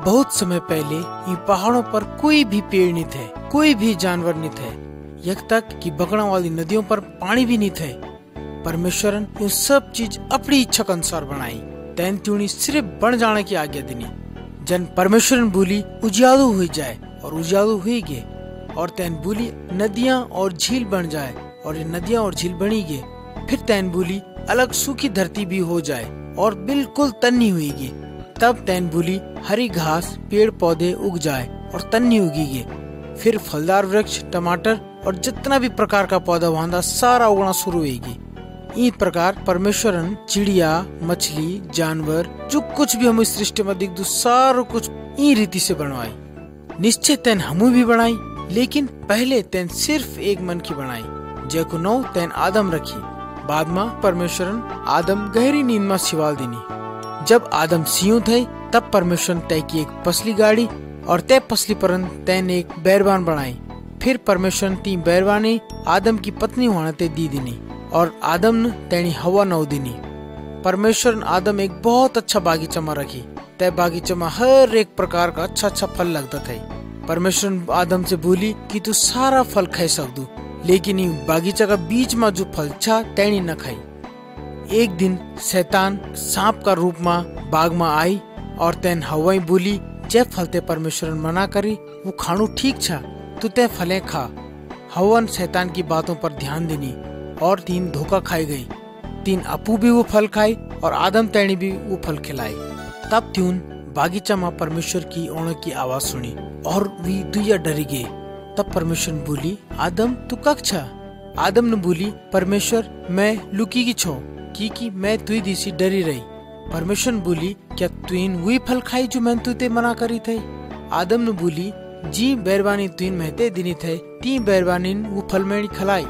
बहुत समय पहले इन पहाड़ों पर कोई भी पेड़ नहीं थे, कोई भी जानवर नहीं थे, यहाँ तक कि बगड़ा वाली नदियों पर पानी भी नहीं थे। परमेश्वर ने सब चीज अपनी इच्छा के अनुसार बनाई। तैन त्यूणी सिर्फ बन जाने की आज्ञा देनी। जन परमेश्वर ने बोली उजालू हुई जाए और उजालू हुई गे, और तैन बोली नदियाँ और झील बन जाए और ये नदियाँ और झील बनी गे। फिर तैन बोली अलग सूखी धरती भी हो जाए और बिल्कुल तन्नी हुईगी। तब तैन बोली हरी घास पेड़ पौधे उग जाए और तन्नी उगीगे। फिर फलदार वृक्ष टमाटर और जितना भी प्रकार का पौधा वांदा सारा उगना शुरू होगी। इस प्रकार परमेश्वरन चिड़िया मछली जानवर जो कुछ भी हम इस सृष्टि में दिख दो सारो कुछ ई रीति से बनवाई। निश्चय तैन हमू भी बनाई, लेकिन पहले तैन सिर्फ एक मन की बनाई, जेको नौ तैन आदम रखी। बाद में परमेश्वरन आदम गहरी नींद में सिवाल देनी। जब आदम सियो थे तब परमेश्वर तय की एक पसली गाड़ी और तय पसली पर तैन एक बैरबान बनाई। फिर परमेश्वर ती बैरबानी आदम की पत्नी होने ते दी दिनी और आदम ने तैनी हवा नौ दिनी। परमेश्वर आदम एक बहुत अच्छा बागीचा में रखी। तय बागीचा में हर एक प्रकार का अच्छा फल लगता था। परमेश्वर आदम से बोली कि तू सारा फल खाई सकदू, लेकिन ये बागीचा का बीच में जो फल था तैनी न खाई। एक दिन शैतान सांप का रूप में बाग में आई और तैन हवा बोली जे फल ते परमेश्वर मना करी वो खानू ठीक छा, तू ते फले खा। हवन शैतान की बातों पर ध्यान देनी और तीन धोखा खाई गई। तीन अपू भी वो फल खाई और आदम तैनी भी वो फल खिलाई। तब त्यून बागीचा में परमेश्वर की ओण की आवाज सुनी और वी दुया डरी गए। तब परमेश्वर बोली आदम तू कक छा? आदम ने बोली परमेश्वर मैं लुकी की छो कि मैं तुई दिसी डरी रही। परमेश्वर बोली क्या तुइन वही फल खाई जो मैं तुते मना करी थे? आदम ने बोली जी बैरबानी तुइन महते दिनी थे ती बैरबानी वो फल मेरी खलाई।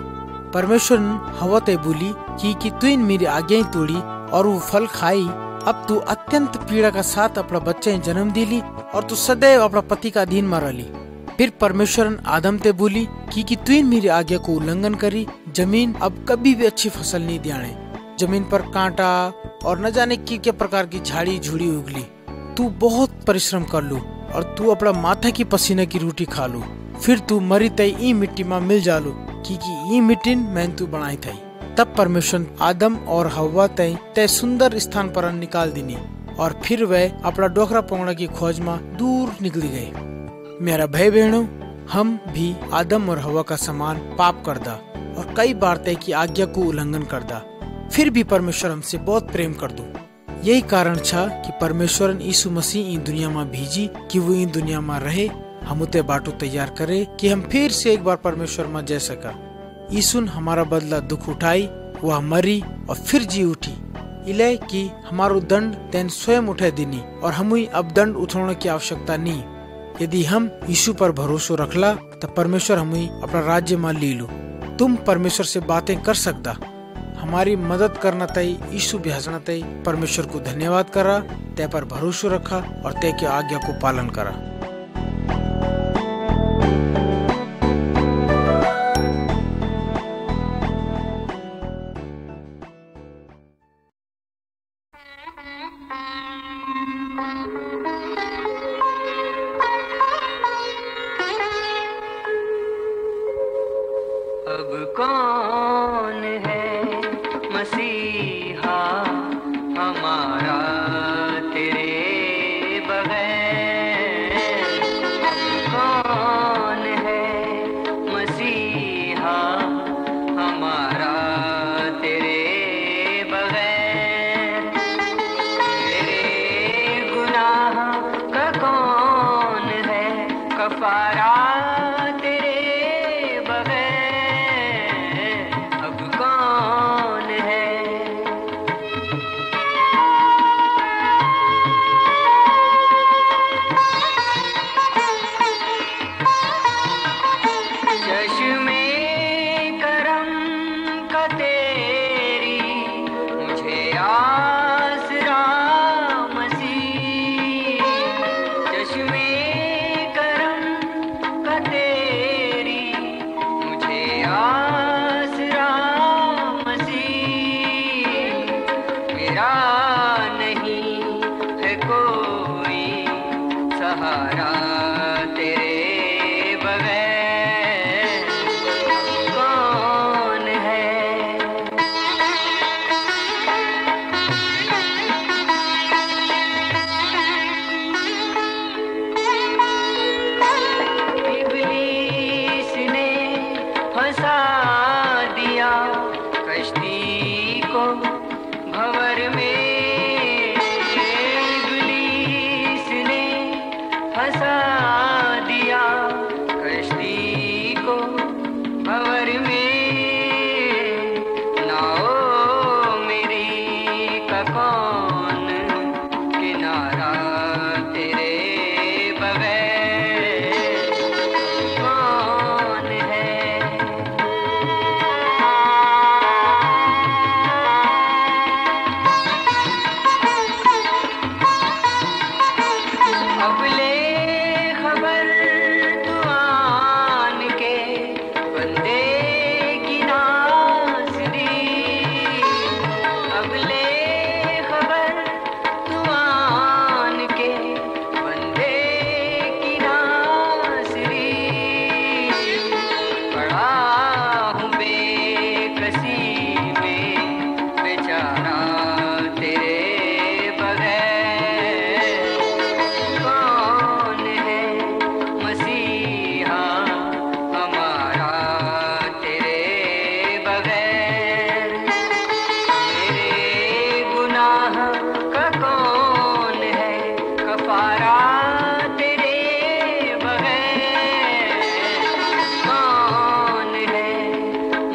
परमेश्वर हवा ते बोली कि तुइन मेरी आज्ञा तोड़ी और वो फल खाई। अब तू अत्यंत पीड़ा का साथ अपना बच्चे जन्म दिली और तू सदैव अपना पति का अधीन में रही। फिर परमेश्वर आदम ते बोली कि तुइन मेरी आज्ञा को उल्लंघन करी। जमीन अब कभी भी अच्छी फसल नहीं दियाने। जमीन पर कांटा और न जाने क्या प्रकार की झाड़ी झुड़ी उगली। तू बहुत परिश्रम कर लू और तू अपना माथा की पसीने की रोटी खा लू। फिर तू मरी तय ई मिट्टी में मिल जालू कि ई मिट्टी मैंने तू बनाई थी। तब परमेश्वर आदम और हवा तय सुंदर स्थान पर निकाल दिनी और फिर वह अपना डोकरा पकड़ने की खोज में दूर निकली गए। मेरा भाई बहनों, हम भी आदम और हवा का समान पाप करदा और कई बार तय की आज्ञा को उल्लंघन करदा। फिर भी परमेश्वर हमसे बहुत प्रेम कर दो। यही कारण था कि परमेश्वर यीशु मसीह इन दुनिया में भेजी कि वो इन दुनिया में रहे, हम उते बाटो तैयार करे कि हम फिर से एक बार परमेश्वर में जा सका। यीशु हमारा बदला दुख उठाई, वह मरी और फिर जी उठी इले कि हमारो दंड तैन स्वयं उठे दिनी और हमें अब दंड उठाने की आवश्यकता नहीं। यदि हम यीशु पर भरोसा रखला तो परमेश्वर हमें अपना राज्य में ले लो। तुम परमेश्वर से बातें कर सकता, हमारी मदद करना तय यीशु भेजना तय परमेश्वर को धन्यवाद करा, तय पर भरोसा रखा और तय की आज्ञा को पालन करा। अब कौन है मसीहा हमारा तेरे बगैर? कौन है मसीहा हमारा तेरे बगैर? तेरे गुनाह का कौन है कफारा तेरे बगैर? अब कौन है? चश्मे करम का तेरी मुझे आसरा मसीह। चश्मे करम का तेरी मुझे आसरा मसीह। मेरा नहीं है कोई को भंवर में इब्लीस ने फंसा दिया, कश्ती को भंवर में नाओ मेरी का कौन किनारा तेरे बगैर कौन है। अब ले खबर तू आन के बंदे की नाज़री, अब ले खबर तू आन के बंदे की नाज़री, पड़ा हूँ बेकसी में बेचारा तेरे बगैर कौन है। मसीहा हमारा तेरे बगैर, मेरे गुनाह का कौन है कफारा तेरे बगैर कौन है।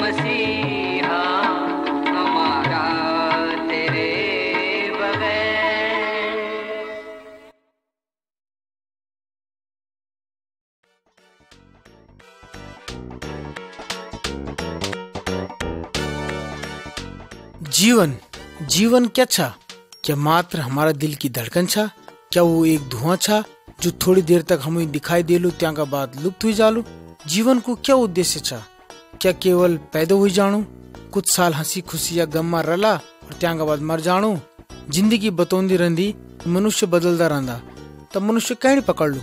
मसीहा हमारा तेरे बगैर। जीवन जीवन क्या छा? क्या मात्र हमारा दिल की धड़कन छा? क्या वो एक धुआं छा जो थोड़ी देर तक हमें दिखाई देलू त्या का बाद लुप्त हुई जालू? जीवन को क्या उद्देश्य छा? क्या केवल पैदा हुई जाणू, कुछ साल हंसी खुशी या गम में रला और त्या का बाद मर जाणू? जिंदगी बतौंदी रंदी, मनुष्य बदलता रंदा, तब मनुष्य कहीं पकड़ लू?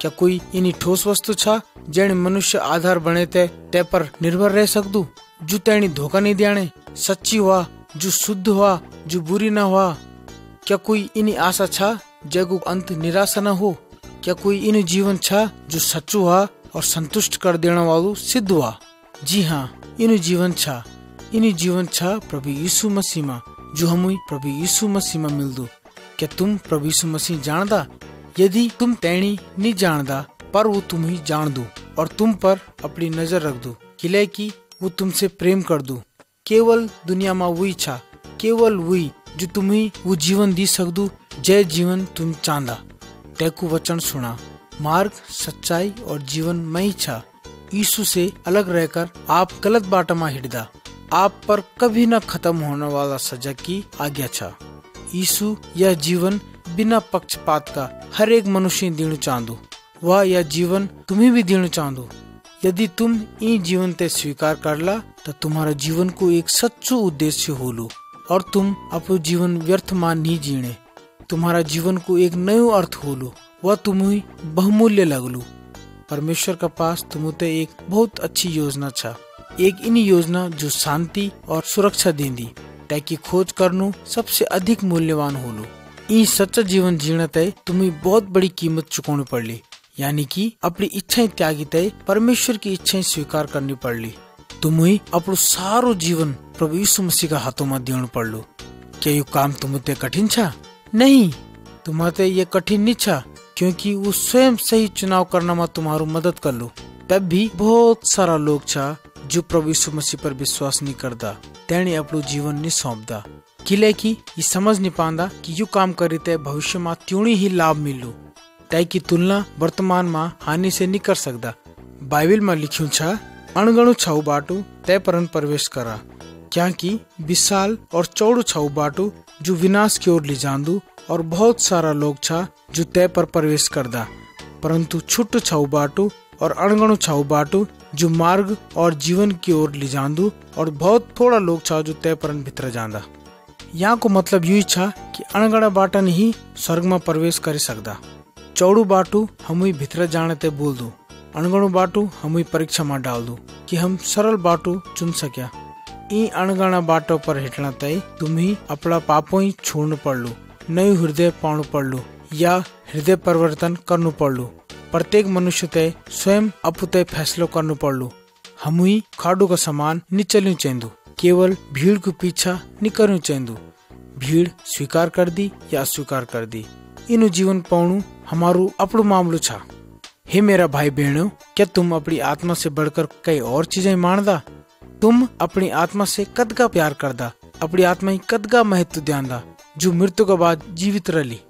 क्या कोई इन्हीं ठोस वस्तु छा जैने मनुष्य आधार बने ते पर निर्भर रह सकदू, जो तेणी धोखा नहीं देने, सच्ची हुआ, जो शुद्ध हुआ, जो बुरी न हुआ? क्या कोई इन्हीं आशा छा जगो अंत निराशा न हो? क्या कोई इन जीवन छा जो सच्चू हुआ और संतुष्ट कर देने वालू सिद्ध हुआ? जी हाँ, इन जीवन छा प्रभु यीशु मसीह में, जो हमें प्रभु यीशु मसीह में मिल दू। क्या तुम प्रभु यीशु मसीह जानदा? यदि तुम तेणी नहीं जानदा, पर वो तुम ही जान दू और तुम पर अपनी नजर रख दू, किले की वो तुमसे प्रेम कर दू। केवल दुनिया में वही छा, केवल वही जो तुम्हें वो जीवन दी सकदू जय जीवन तुम चांदा। तैकू वचन सुना, मार्ग सच्चाई और जीवन में ही छा। यीशु से अलग रहकर आप गलत बाटा में हिड़दा, आप पर कभी न खत्म होने वाला सजा की आज्ञा छा। यीशु यह जीवन बिना पक्षपात का हर एक मनुष्य देना चाहदू, वह यह जीवन तुम्हें भी देना चाहदू। यदि तुम इन जीवन ते स्वीकार करला तो तुम्हारा जीवन को एक सच्चो उद्देश्य होलू और तुम अपनो जीवन व्यर्थ मान नहीं जीने। तुम्हारा जीवन को एक नयो अर्थ होलू, वह तुम्हें बहुमूल्य लगलू। परमेश्वर का पास तुम्हें एक बहुत अच्छी योजना छा, एक इन योजना जो शांति और सुरक्षा देंदी, ताकि खोज करनू सबसे अधिक मूल्यवान होलू। ई सच्चा जीवन जीने तय तुम्हें बहुत बड़ी कीमत चुकानी पड़ली, यानी कि अपनी इच्छाएं त्यागी तय परमेश्वर की इच्छाएं स्वीकार करनी पड़ली। तुम्हें अपनो सारो जीवन प्रभु यीशु मसीह का हाथों में देना पड़लो। क्या ये काम तुम्हें कठिन छा? नहीं, तुम्हें ये कठिन नहीं छा, क्योंकि वो स्वयं सही चुनाव करना में तुम्हारू मदद कर लो। तब भी बहुत सारा लोग छा जो प्रभु यीशु मसीह पर विश्वास नहीं करता, तेने अपनो जीवन नहीं सौंपदा, किले की ये समझ नहीं पांदा कि यू काम करी तय भविष्य में त्यों ही लाभ मिलू, तय की तुलना वर्तमान में हानि से नहीं कर सकता। बाइबल में लिखियो छा, अणगणु छाऊ बाटू तय परन प्रवेश करा, क्या कि विशाल और चौड़ू छाऊ बाटू जो विनाश की ओर ले जांदू, और बहुत सारा लोग छा जो तय पर प्रवेश करदा, परंतु छुट्टू छाऊ बाटू और अणगणु छाऊ बाटू जो मार्ग और जीवन की ओर ले जांदू, और बहुत थोड़ा लोग छा जो तय परन भीतर जांदा। यहाँ को मतलब यही छा कि अणगणा बाटन ही स्वर्ग में प्रवेश कर सकदा। चौड़ू बाटू हमें भीतर जाने ते बोल दू, अणगणु बाटू हमें परीक्षा में डाल दू कि हम सरल बाटू चुन सक्या। इन अणगणा बाटो पर हिटना तय तुम्हें अपना पापों ही छोड़ना पड़लू, नयो हृदय पाणु पड़लू या हृदय परिवर्तन करनु पड़लू। प्रत्येक मनुष्य तय स्वयं अपुतय फैसलो करनु पड़लू। हमुई खाडू का समान निचलियो चेंदू, केवल भीड़ को पीछा नहीं करूं चेंदू। भीड़ स्वीकार कर दी या अस्वीकार कर दी, इनु जीवन पाउनु हमारू अपनो मामलो छा। हे मेरा भाई बहनों, क्या तुम अपनी आत्मा से बढ़कर कई और चीजें मानदा? तुम अपनी आत्मा से कद का प्यार करदा, अपनी आत्मा ही कद का महत्व ध्यानदा, जो मृत्यु के बाद जीवित रली।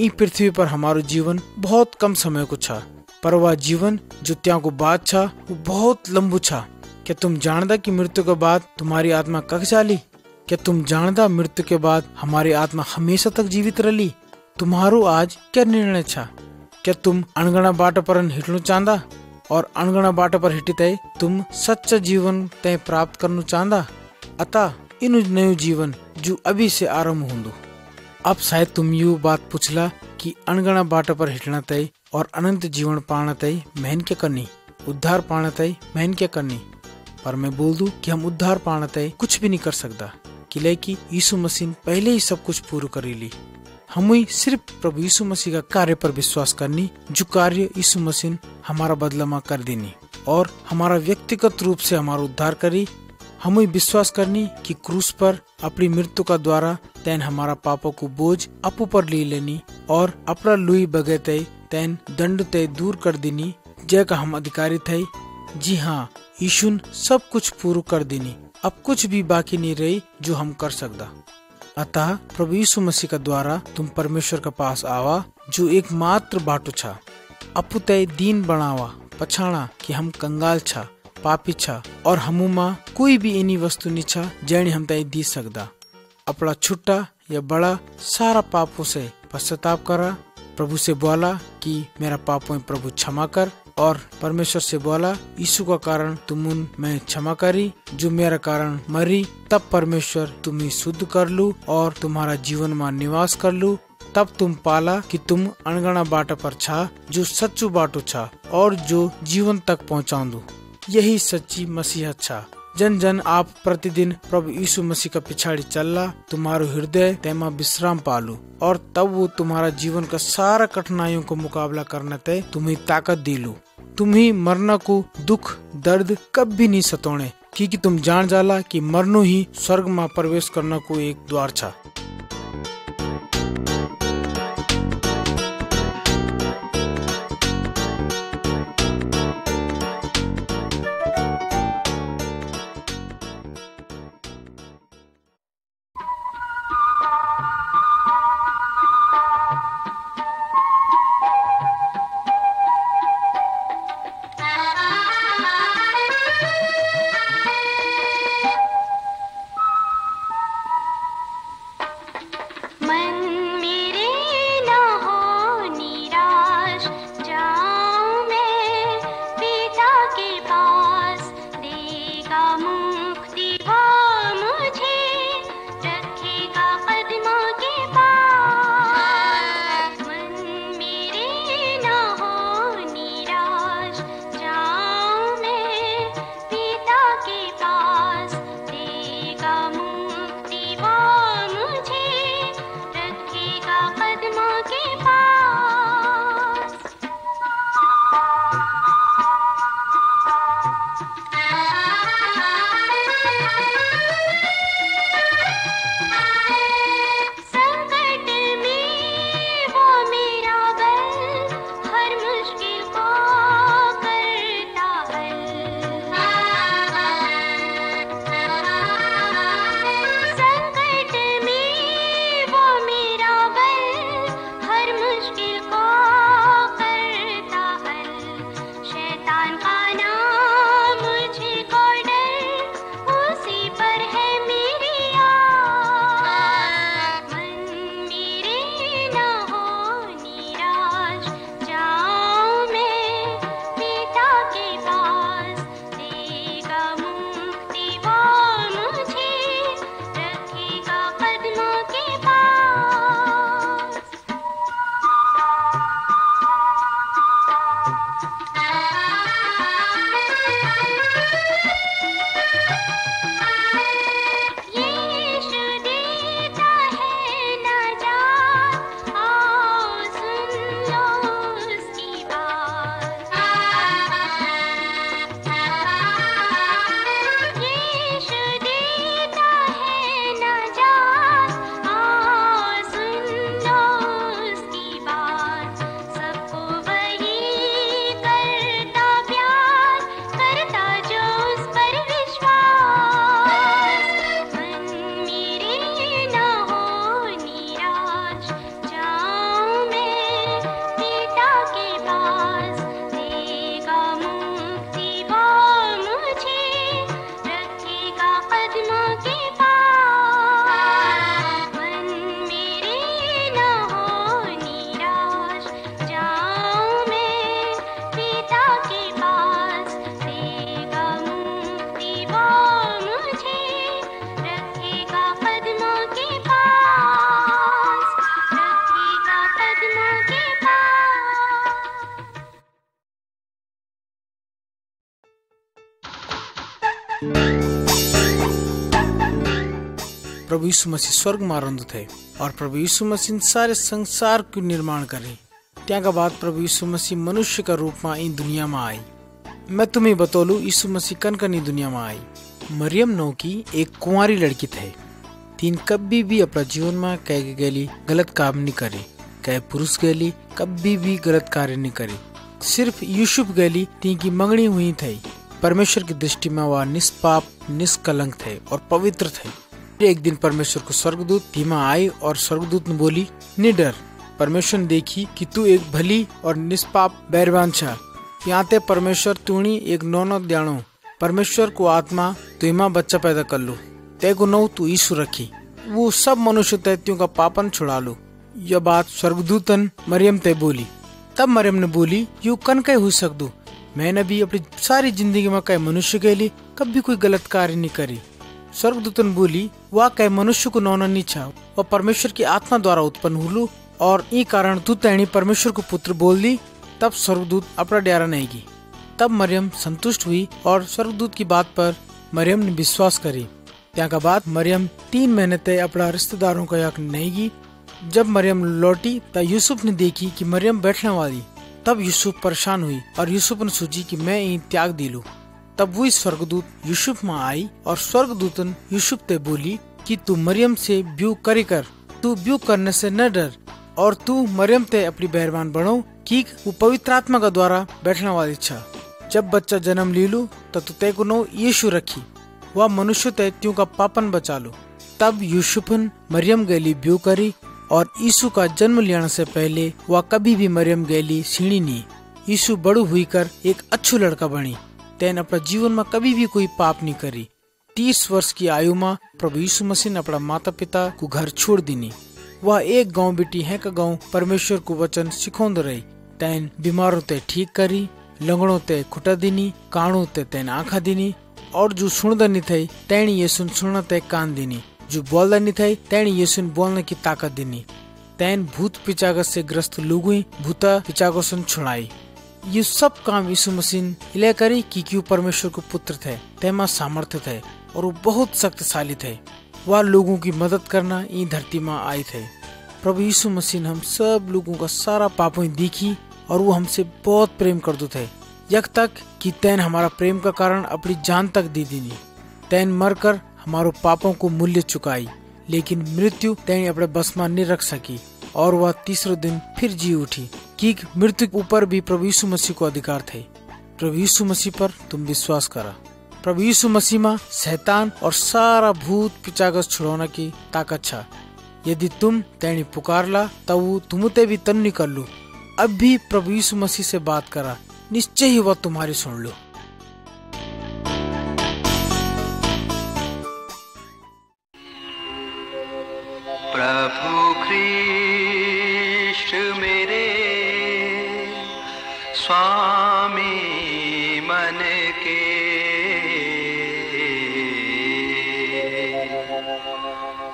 ई पृथ्वी पर हमारो जीवन बहुत कम समय को छा, पर वह जीवन जो त्या को बाद छा वो बहुत लंबू छा। क्या तुम जानदा कि मृत्यु के बाद तुम्हारी आत्मा कख जाली? क्या तुम जानदा मृत्यु के बाद हमारी आत्मा हमेशा तक जीवित रली? तुम्हारो आज क्या निर्णय छा? क्या तुम अनगणा बाट पर हिटनु चाहदा और अनगणा बाट पर हिटते तुम सच्चा जीवन तय प्राप्त करनु चाहदा? अतः इन नयो जीवन जो अभी से आरंभ होंदो। अब शायद तुम यू बात पूछला कि अनगणा बाट पर हिटना तय और अनंत जीवन पाना तय मेहन क्या करनी, उद्धार पाना तय मेहन क्या करनी। पर मैं बोल दूं कि हम उद्धार पाना तय कुछ भी नहीं कर सकता, कि यीशु मसीह पहले ही सब कुछ पूरा कर ली। हमें सिर्फ प्रभु यीशु मसीह का कार्य पर विश्वास करनी, जो कार्य यीशु मसीह हमारा बदला में कर देनी और हमारा व्यक्तिगत रूप से हमारा उद्धार करी। हमें विश्वास करनी कि क्रूस पर अपनी मृत्यु का द्वारा तैन हमारा पापों को बोझ अपू पर ले लेनी और अपना लुई बगैते तैन दंड तय दूर कर देनी, जय का हम अधिकारी थे। जी हाँ, यीशु सब कुछ पूरा कर देनी, अब कुछ भी बाकी नहीं रही जो हम कर सकता। अतः प्रभु यीशु मसीह का द्वारा तुम परमेश्वर के पास आवा, जो एकमात्र बाटो छा। अपु तय दीन बनावा, पछाणा कि हम कंगाल छा, पापी छा और हमुमा कोई भी इनी वस्तु नहीं छा जैनी हम तय दी सकदा। अपना छुट्टा या बड़ा सारा पापों से पश्चाताप करा, प्रभु से बोला कि मेरा पापों प्रभु क्षमा कर, और परमेश्वर से बोला यीशु का कारण तुम मैं क्षमा करी, जो मेरा कारण मरी। तब परमेश्वर तुम्हें शुद्ध कर लू और तुम्हारा जीवन में निवास कर लू। तब तुम पाला कि तुम अनगणा बाटा पर छा, जो सच्चू बाटो छा और जो जीवन तक पहुँचाऊं। यही सच्ची मसीहत छा। जन जन आप प्रतिदिन प्रभु यीशु मसीह का पिछाड़ी चलला, तुम्हारो हृदय तेमा विश्राम पालू और तब वो तुम्हारा जीवन का सारा कठिनाइयों को मुकाबला करने तय तुम्हें ताकत दिलू। तुम्हें मरना को दुख दर्द कब भी नहीं सतोने, क्योंकि तुम जान जाला कि मरनो ही स्वर्ग में प्रवेश करना को एक द्वार छा। प्रभु यीशु मसीह स्वर्ग में रहंदो थे और प्रभु यीशु मसीह सारे संसार को निर्माण करे। त्यागा बाद प्रभु यीशु मसीह मनुष्य का रूप में इन दुनिया में आई। मैं तुम्हें बतौलू यीशु मसीह कन दुनिया में आई। मरियम नो की एक कुंवारी लड़की थे। तीन कभी भी अपना जीवन में कह गली गलत काम नहीं करे, कह पुरुष गली कभी भी गलत कार्य नहीं करे। सिर्फ यूसुफ गली तीन की मंगनी हुई थी। परमेश्वर की दृष्टि में वह निष्पाप निष्कलंक थे और पवित्र थे। एक दिन परमेश्वर को स्वर्गदूत धीमा आई और स्वर्गदूत ने बोली, नहीं डर। परमेश्वर ने देखी कि तू एक भली और निष्पाप बैरवान छा। यहाँ ते परमेश्वर तूणी एक नौनो द्याणो परमेश्वर को आत्मा तुमा बच्चा पैदा कर लो। ते को नौ तू यीशु रखी, वो सब मनुष्य तैत्यों का पापन छुड़ा लो। यह बात स्वर्गदूतन मरियम ते बोली। तब मरियम ने बोली, यू कन कह हो सकदू, मैंने भी अपनी सारी जिंदगी में कई मनुष्य के लिए कभी कोई गलत कार्य नहीं करी। स्वर्गदूतन बोली, वह कई मनुष्य को नौना नहीं छा, वह परमेश्वर की आत्मा द्वारा उत्पन्न हुलू और ई कारण तू तैणी परमेश्वर को पुत्र बोल दी। तब स्वर्गदूत अपना ड्यारा नहीं की। तब मरियम संतुष्ट हुई और स्वर्गदूत की बात पर मरियम ने विश्वास करी। त्या बाद मरियम 3 महीने तक अपना रिश्तेदारों का याक नहीं की। जब मरियम लौटी तब यूसुफ ने देखी कि मरियम बैठने वाली। तब यूसुफ परेशान हुई और यूसुफ ने सोची कि मैं इन त्याग दिलू। तब वो स्वर्गदूत यूसुफ में आई और स्वर्गदूतन यूसुफ ते बोली कि तू मरियम से ब्यू करी कर, तू ब्यू करने से न डर और तू मरियम ते अपनी बैरवान बनो कि वो पवित्र आत्मा का द्वारा बैठने वाली छा। जब बच्चा जन्म ले लू तब तू ते को नो यीशु रखी, वह मनुष्य तैत्यों का पापन बचा लो। तब यूसुफन मरियम गैली ब्यू करी और यीशु का जन्म लेने से पहले वह कभी भी मरियम गैली सीढ़ी नहीं। यीशु बड़ू हुई कर एक अच्छू लड़का बनी। तेन अपना जीवन में कभी भी कोई पाप नहीं करी। 30 वर्ष की आयु में प्रभु यीशु मसीह ने अपना माता पिता को घर छोड़ दीनी। वह एक गांव बेटी है का गांव परमेश्वर को वचन सिखोंद रही। तैन बीमारों ते ठीक करी, लंगड़ों ते खुटा दीनी, काणों ते तैन आँखा दीनी और जो सुनदा नहीं थे तैनी यीशु सुनना ते कान दीनी, जो बोलदा नहीं थे तैनी यीशु बोलने की ताकत दीनी। तैन भूत पिचागत से ग्रस्त लोगों भूता पिचागत से छुड़ाई। ये सब काम यीशु मसीह इले करी कि क्यों परमेश्वर को पुत्र थे, तेमा सामर्थ्य थे और वो बहुत शक्तिशाली थे। वह लोगों की मदद करना इन धरती में आए थे। प्रभु यीशु मसीह ने हम सब लोगों का सारा पापों देखी और वो हमसे बहुत प्रेम करते थे, यक तक कि तैन हमारा प्रेम का कारण अपनी जान तक दी दीनी। तैन मरकर हमारो पापों को मूल्य चुकाई, लेकिन मृत्यु तैन अपने बस में नहीं रख सकी और वह तीसरे दिन फिर जी उठी कि मृत्यु ऊपर भी प्रभु यीशु मसीह को अधिकार थे। प्रभु यीशु मसीह पर तुम विश्वास करा। प्रभु यीशु मसीह में शैतान और सारा भूत पिचागत छुड़ाने की ताकत छा। यदि तुम तैनी पुकारला तब वो तुमते भी तन निकल लो। अब भी प्रभु यीशु मसीह से बात करा, निश्चय ही वह तुम्हारी सुन लो। प्रभु ख्रीष्ट मेरे स्वामी मन के,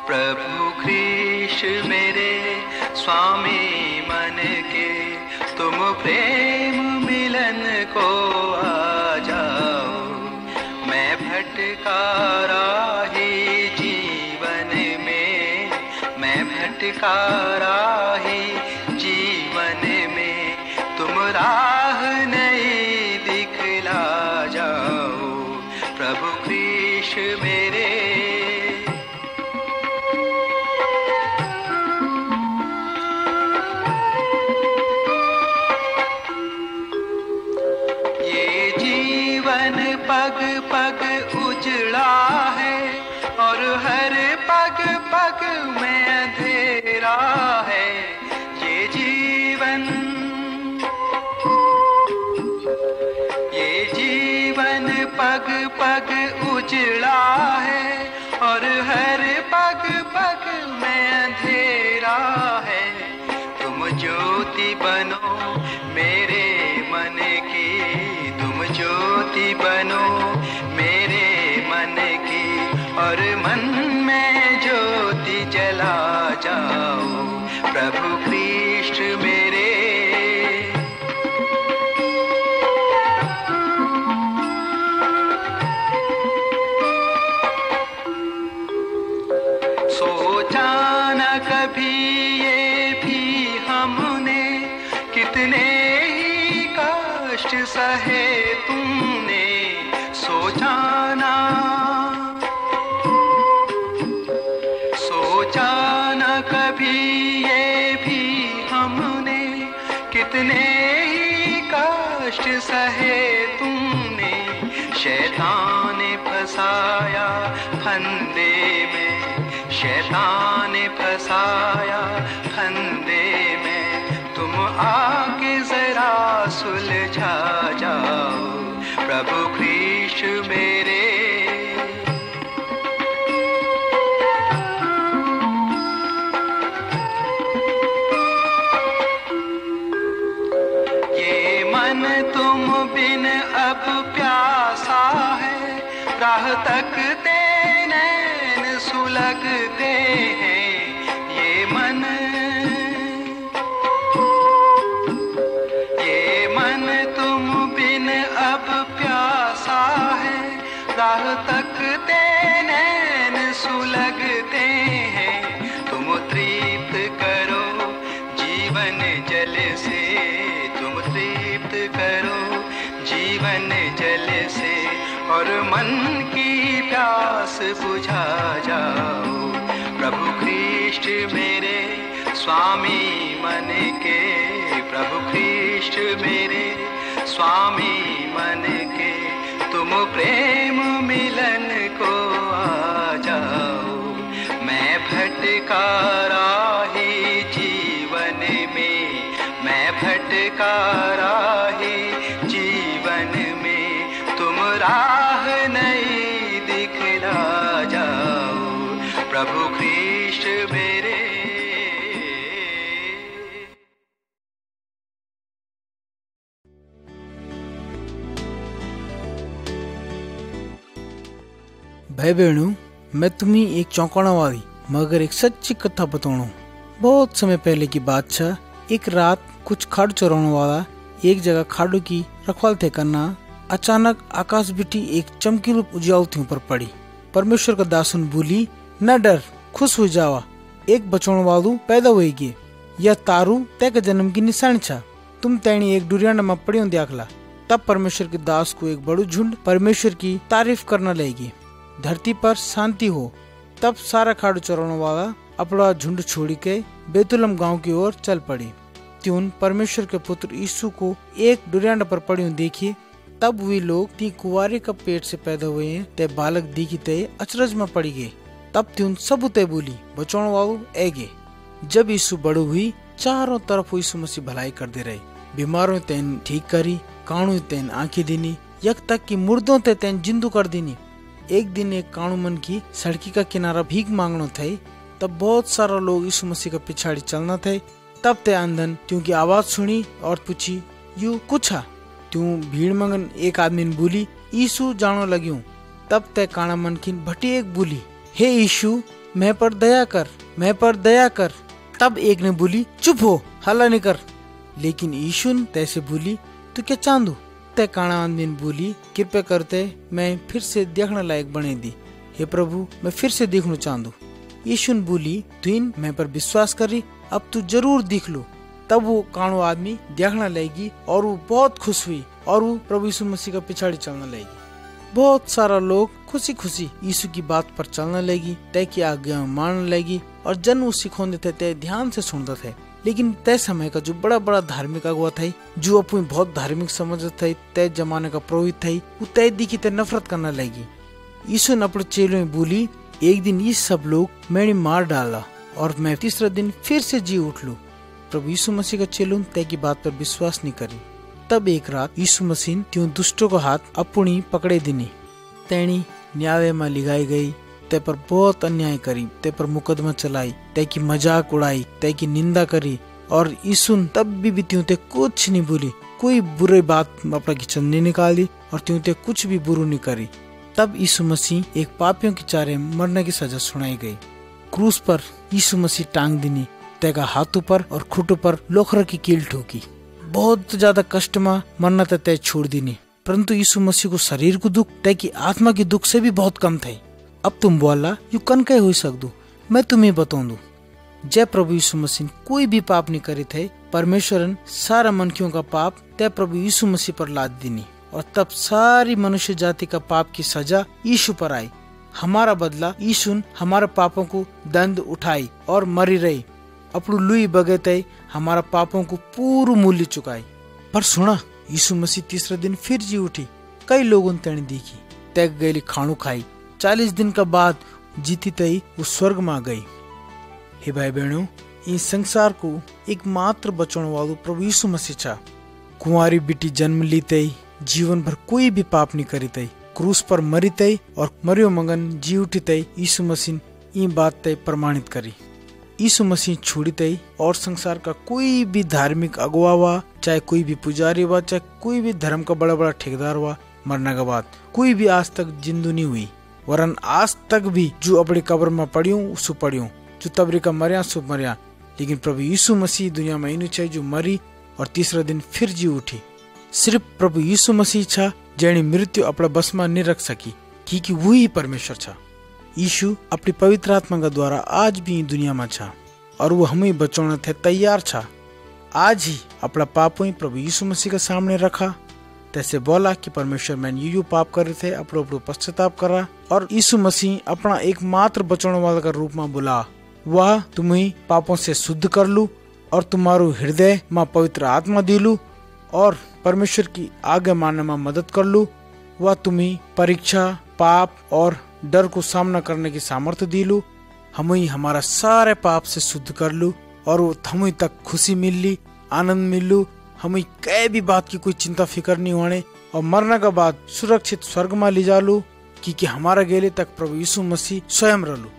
प्रभु ख्रीष्ट मेरे स्वामी मन के, तुम प्रेम मिलन को आ जाओ। मैं भटका राही जीवन में, मैं भटका राही जीवन में, तुम राह नहीं दिखला जाओ। प्रभु ख्रीष्ट मेरे, पग पग उजड़ा है और हर पग पग में अंधेरा है। ये जीवन पग पग उजड़ा है और हर पग पग में अंधेरा है। तुम ज्योति बनो मेरे मन की, तुम ज्योति बनो मेरे मन की और मन में ज्योति जला जाओ। प्रभु ख्रीष्ट मेरे, सोचा न कभी ये भी हमने, कितने ही कष्ट सहे तुमने, सोचा न कभी ये भी हमने, कितने ही कष्ट सहे तुमने। शैतान ने फंसाया फंदे में, शैतान ने फंसाया फंदे में, तुम आके जरा सुलझा जाओ प्रभु ख्रीष्ट मेरे। तुम बिन अब प्यासा है, राह तकते नैन सुलगते हैं। ये मन तुम बिन अब प्यासा है, राह तकते नैन सुलगते हैं। तुम तृप्त करो जीवन जल से, तुम तृप्त करो जीवन जल से, और मन की प्यास बुझा जाओ प्रभु ख्रीष्ट मेरे स्वामी मन के। प्रभु ख्रीष्ट मेरे स्वामी मन के, तुम प्रेम मिलन को आ जाओ। मैं भटका राही जीवन में, मैं भटका राही जीवन में, तुम राह नहीं दिखला जाओ प्रभु ख्रीष्ट मेरे। भाई बहनों, मैं तुम्हें एक चौंकाने वाली मगर एक सच्ची कथा बताऊं। बहुत समय पहले की बात छा। एक रात कुछ खाड़ चोराने वाला एक जगह खाड़ू की रखवाल थे करना, अचानक आकाश बिटी एक चमकीलू उजाल थी ऊपर पड़ी। परमेश्वर का दासन बोली, न डर, खुश हो जावा, एक बचाने वालू पैदा होएगी। यह तारू तय का जन्म की निशानी छा। तुम तैनी एक डुरियांड में पड़ियों देखला। तब परमेश्वर के दास को एक बड़ू झुंड परमेश्वर की तारीफ करना लगेगी। धरती पर शांति हो। तब सारा खाड़ू चोराने वाला अपना झुंड छोड़ के बेतुलम गांव की ओर चल पड़ी। त्यून परमेश्वर के पुत्र यीशु को एक डुरियांड पर पड़ियों देखी। तब वे लोग ती कुंवारे का पेट से पैदा हुए हैं ते बालक दिखी ते अचरज में पड़ी गए। तब त्यून सब ते बोली, बचाने वालों ऐगे। जब यीशु बड़ो हुई, चारों तरफ यीशु मसीह भलाई कर दे रहे। बीमारों तेन ठीक करी, काणु तेन आंखें दीनी, यक तक की मुर्दों ते तेन जिंदू कर दीनी। एक दिन एक काणु मन की सड़की का किनारा भीख मांगनो थे। तब बहुत सारा लोग यीशु मसीह का पिछाड़ी चलना थे। तब ते अंधन त्यों की आवाज सुनी और पूछी, यू कुछ है? त्यों भीड़ मंगन एक आदमी ने बोली, यीशु जानो लग्यूं। तब ते काणा मन की भटी एक बोली, हे यीशु, मैं पर दया कर, मैं पर दया कर। तब एक ने बोली, चुप हो, हल्ला नहीं कर। लेकिन यीशु ने तैसे बोली, तू क्या चांदू? ते काणा आदमी ने बोली, कृपया करते मैं फिर से देखने लायक बने दी। हे प्रभु, मैं फिर से देखना चाहूँ। यीशु ने बोली, तू मैं पर विश्वास करी, अब तू जरूर दिख लो। तब वो काणो आदमी देखने लगी और वो बहुत खुश हुई और वो प्रभु यीशु मसीह का पिछाड़ी चलने लगी। बहुत सारा लोग खुशी खुशी यीशु की बात पर चलने लगी, तय की आज्ञा मानने लगी और जन वो सिखोंदे थे तय ध्यान से सुनते थे। लेकिन तय समय का जो बड़ा बड़ा धार्मिक अगुआ था, जो अपनी बहुत धार्मिक समझते थे, तय जमाने का पुरोहित थे, वो तय दिखी तय नफरत करने लगी। यीशु ने अपने चेलों में बोली, एक दिन ये सब लोग मैंने मार डाला और मैं तीसरा दिन फिर से जी उठ लूं। प्रभु यीशु मसीह का चेलों तय की बात पर विश्वास नहीं करी। तब एक रात यीशु मसीह त्यों दुष्टों का हाथ अपनी पकड़े दिनी। तैनी न्याय में लिगाई गई, तय पर बहुत अन्याय करी, तय पर मुकदमा चलाई, तय की मजाक उड़ाई, तय की निंदा करी। और यीशु तब भी त्यों ते कुछ नहीं बोली, कोई बुरी बात अपना किचन नहीं निकाली और त्यों ते कुछ भी बुरू नहीं करी। तब यीशु मसीह एक पापियों के चारे मरने की सजा सुनाई गई। क्रूस पर यीशु मसीह टांग दिनी, तय का हाथों पर और खुटों पर लोखर की कील ठोकी। बहुत ज्यादा कष्ट में मरना तय छोड़ दीनी, परंतु यीशु मसीह को शरीर को दुख तय की आत्मा के दुख से भी बहुत कम थे। अब तुम बोला यू कन कह हो सकदू, मैं तुम्हें बता दूं, जय प्रभु यीशु मसीह कोई भी पाप नहीं करे थे, परमेश्वरन सारा मनखियों का पाप तय प्रभु यीशु मसीह पर लाद दीनी और तब सारी मनुष्य जाति का पाप की सजा यीशु पर आई। हमारा बदला यीशु हमारे पापों को दंड उठाई और मरी रही, अपनी लुई बगैते हमारा पापों को पूरा मूल्य चुकाई। पर सुना, यीशु मसीह तीसरे दिन फिर जी उठी। कई लोगों ने देखी, तैग गई खाणु खाई, 40 दिन का बाद जीती तई वो स्वर्ग में आ गई। हे भाई बहनों, इस संसार को एकमात्र बचाने वाला प्रभु यीशु मसीह छा। कुंवारी बेटी जन्म ली तई, जीवन भर कोई भी पाप नहीं करी तई, क्रूस पर मरी तई और मरियो मगन जी उठी तई। यीशु मसीह ये बात तय प्रमाणित करी। यीशु मसीह छोड़ी तई और संसार का कोई भी धार्मिक अगुवा हुआ, चाहे कोई भी पुजारी हुआ, चाहे कोई भी धर्म का बड़ा बड़ा ठेकेदार हुआ, मरने के बाद कोई भी आज तक जिंदू नहीं हुई। वरन आज तक भी जो अपनी कब्र में पड़ियों सो पड़ियों, जो तबरी का मरिया सो मरिया। लेकिन प्रभु यीशु मसीह दुनिया में इन चाहिए जो मरी और तीसरा दिन फिर जी उठी। सिर्फ प्रभु यीशु मसीह छा जैनी मृत्यु अपना बस में नहीं रख सकी, क्योंकि वो ही परमेश्वर छा। यीशु अपनी पवित्र आत्मा का द्वारा आज भी दुनिया में छा और वो हमें बचाने थे तैयार छा। आज ही अपना पापों ही प्रभु यीशु मसीह के सामने रखा, तैसे बोला कि परमेश्वर मैंने यू पाप करे थे, अपनो अपनो पश्चाताप करा और यीशु मसीह अपना एकमात्र बचाने वाला का रूप में बुला। वह तुम्हें पापों से शुद्ध कर लू और तुम्हारो हृदय में पवित्र आत्मा दिलू और परमेश्वर की आज्ञा मानने में मदद कर लू। वह तुम्हें परीक्षा, पाप और डर को सामना करने की सामर्थ्य दिलू। हमें हमारा सारे पाप से शुद्ध कर लू और वो हमें तक खुशी मिल ली, आनंद मिल लू। हमें कई भी बात की कोई चिंता फिकर नहीं होने और मरने के बाद सुरक्षित स्वर्ग में ले जा लू, क्योंकि हमारा गेले तक प्रभु यीशु मसीह स्वयं रहलू।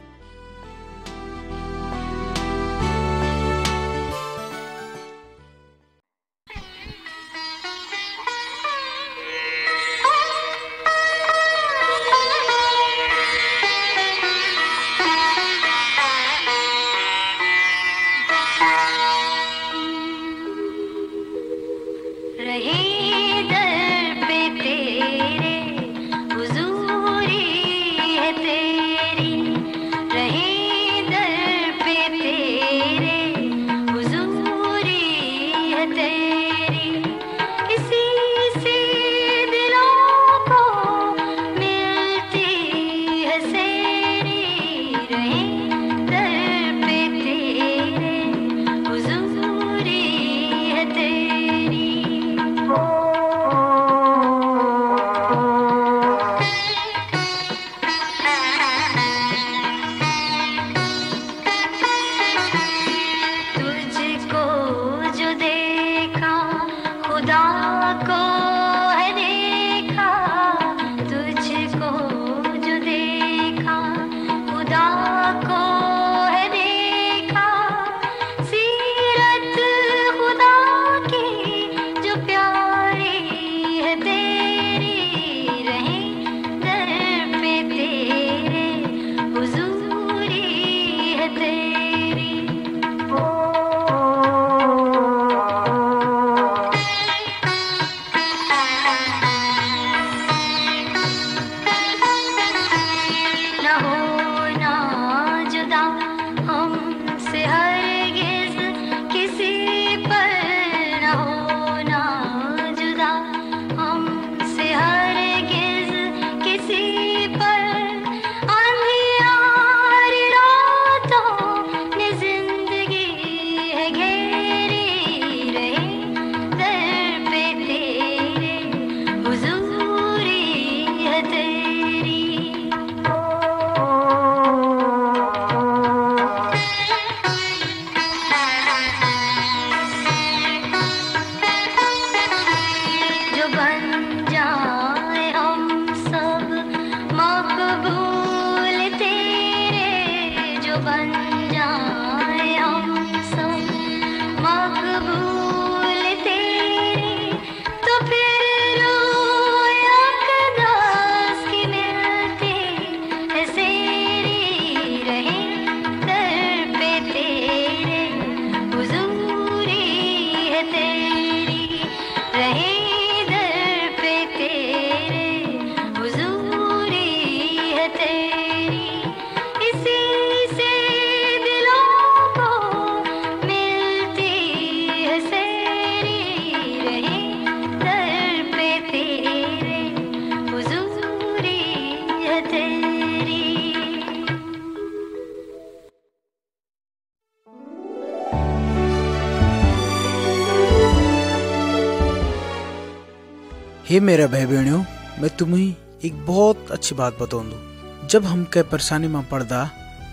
हे मेरा भाई बहनों, मैं तुम्हें एक बहुत अच्छी बात बताऊं दूं। जब हम कई परेशानी में पड़दा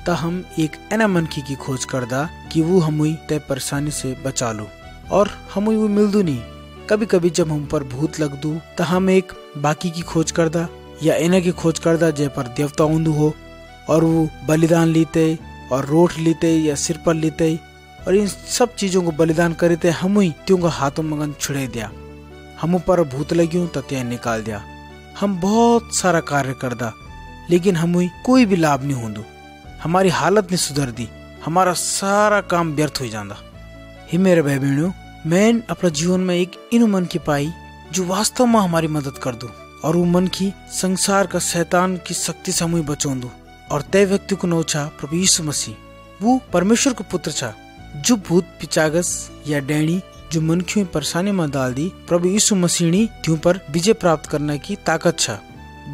ता हम एक ऐना मनखी की खोज करदा कि वो हमुई ते परेशानी से बचा लो, और हमुई वो मिलदू नहीं। कभी कभी जब हम पर भूत लगदू ता हम एक बाकी की खोज करदा या ऐना की खोज करदा जे पर देवता उंदू हो, और वो बलिदान लीते और रोट लीते या सिर पर लीते, और इन सब चीजों को बलिदान करते हमुई त्यों का हाथों मगन छुड़े दिया। हम पर भूत लग्यूं तो त्या निकाल दिया। हम बहुत सारा कार्य करदा लेकिन हमुई कोई भी लाभ नहीं होंदू। हमारी हालत नहीं सुधर दी, हमारा सारा काम व्यर्थ हो जाता। हे मेरे भाई बहनों, मैं अपना जीवन में एक इन मन की पाई जो वास्तव में हमारी मदद कर दू, और वो मन की संसार का शैतान की शक्ति से हमुई बचो दू। और तय व्यक्ति को नौ छा प्रभु यीशु मसीह, वो परमेश्वर को पुत्र छा, जो भूत पिचागस या डैनी जो मनखियों परेशानी में डाल दी, प्रभु यीशु मसीह ने त्यों पर विजय प्राप्त करने की ताकत छा।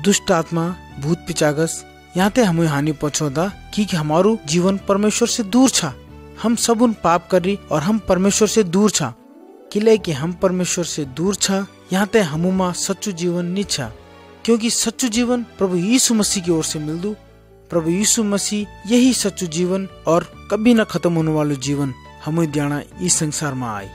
दुष्ट आत्मा भूत पिचागस यहाँ ते हमें हानि पहुँचौदा कि हमारो जीवन परमेश्वर से दूर छा। हम सब उन पाप करी और हम परमेश्वर से दूर छा। किले कि हम परमेश्वर से दूर छा, यहाँ ते हमुमा सच्चू जीवन नहीं छा, क्योंकि सच्चू जीवन प्रभु यीशु मसीह की ओर से मिल दू। प्रभु यीशु मसीह यही सच्चू जीवन और कभी न खत्म होने वाला जीवन हमें देना इस संसार में आई।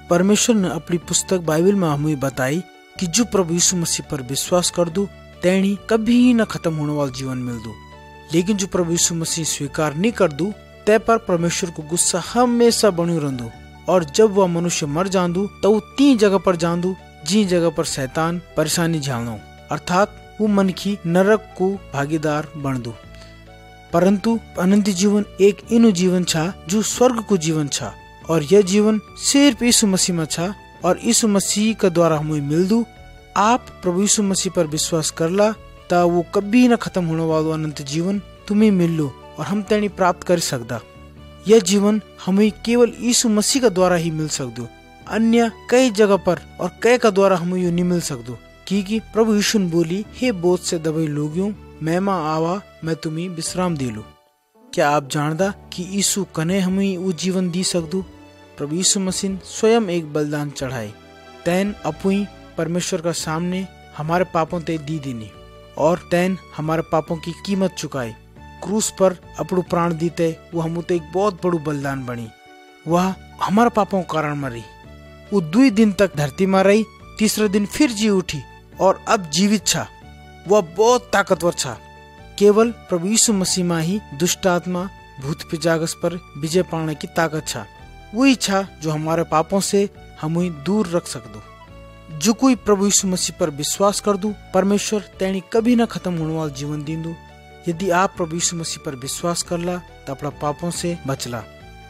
परमेश्वर ने अपनी पुस्तक बाइबल में हमें बताई कि जो प्रभु यीशु मसीह पर विश्वास कर दू तेणी कभी न खत्म होने वाला जीवन मिल दू। लेकिन जो प्रभु यीशु मसीह स्वीकार नहीं कर दू ते पर परमेश्वर को गुस्सा हमेशा बनी रहंदू, और जब वह मनुष्य मर जांदू तो वो 3 जगह पर जांदू जी जगह पर शैतान परेशानी झालनो, अर्थात वो मन की नरक को भागीदार बन दू। परंतु अनंत जीवन एक इनु जीवन छा जो स्वर्ग को जीवन छा, और यह जीवन सिर्फ यीशु मसीह में छा, और यीशु मसीह के द्वारा हमें मिल दू। आप प्रभु यीशु मसीह पर विश्वास करला ता वो कभी न खत्म होने वाला अनंत जीवन तुम्हें मिल लो और हम तेनी प्राप्त कर सकदा। यह जीवन हमें केवल यीशु मसीह का द्वारा ही मिल सकदो, अन्य कई जगह पर और कई का द्वारा हमें यू नहीं मिल सकदो। क्योंकि प्रभु यीशु ने बोली, हे बोझ से दबाई लोगियों, मैं मां आवा, मैं तुम्हें विश्राम दे लू। क्या आप जानदा कि यीशु कने हमें वो जीवन दी सकदू? प्रभु यीशु मसीह स्वयं एक बलिदान चढ़ाए, तैन अपुई परमेश्वर का सामने हमारे पापों ते दी देनी, और तैन हमारे पापों की कीमत चुकाए। क्रूस पर अपनू प्राण दीते वो हम एक बहुत बड़ू बलिदान बनी। वह हमारे पापों के कारण मरी। वो 2 दिन तक धरती में रही, तीसरे दिन फिर जी उठी और अब जीवित छा। वह बहुत ताकतवर छा। केवल प्रभु यीशु मसीह में ही दुष्ट आत्मा भूत पिचागस पर विजय पाने की ताकत छा। वही छा जो हमारे पापों से हमें दूर रख सकदो। जो कोई प्रभु यीशु मसीह पर विश्वास कर दू, परमेश्वर तेणी कभी न खत्म होने वाला जीवन दींदू। यदि आप प्रभु यीशु मसीह पर विश्वास करला तो अपना पापों से बचला।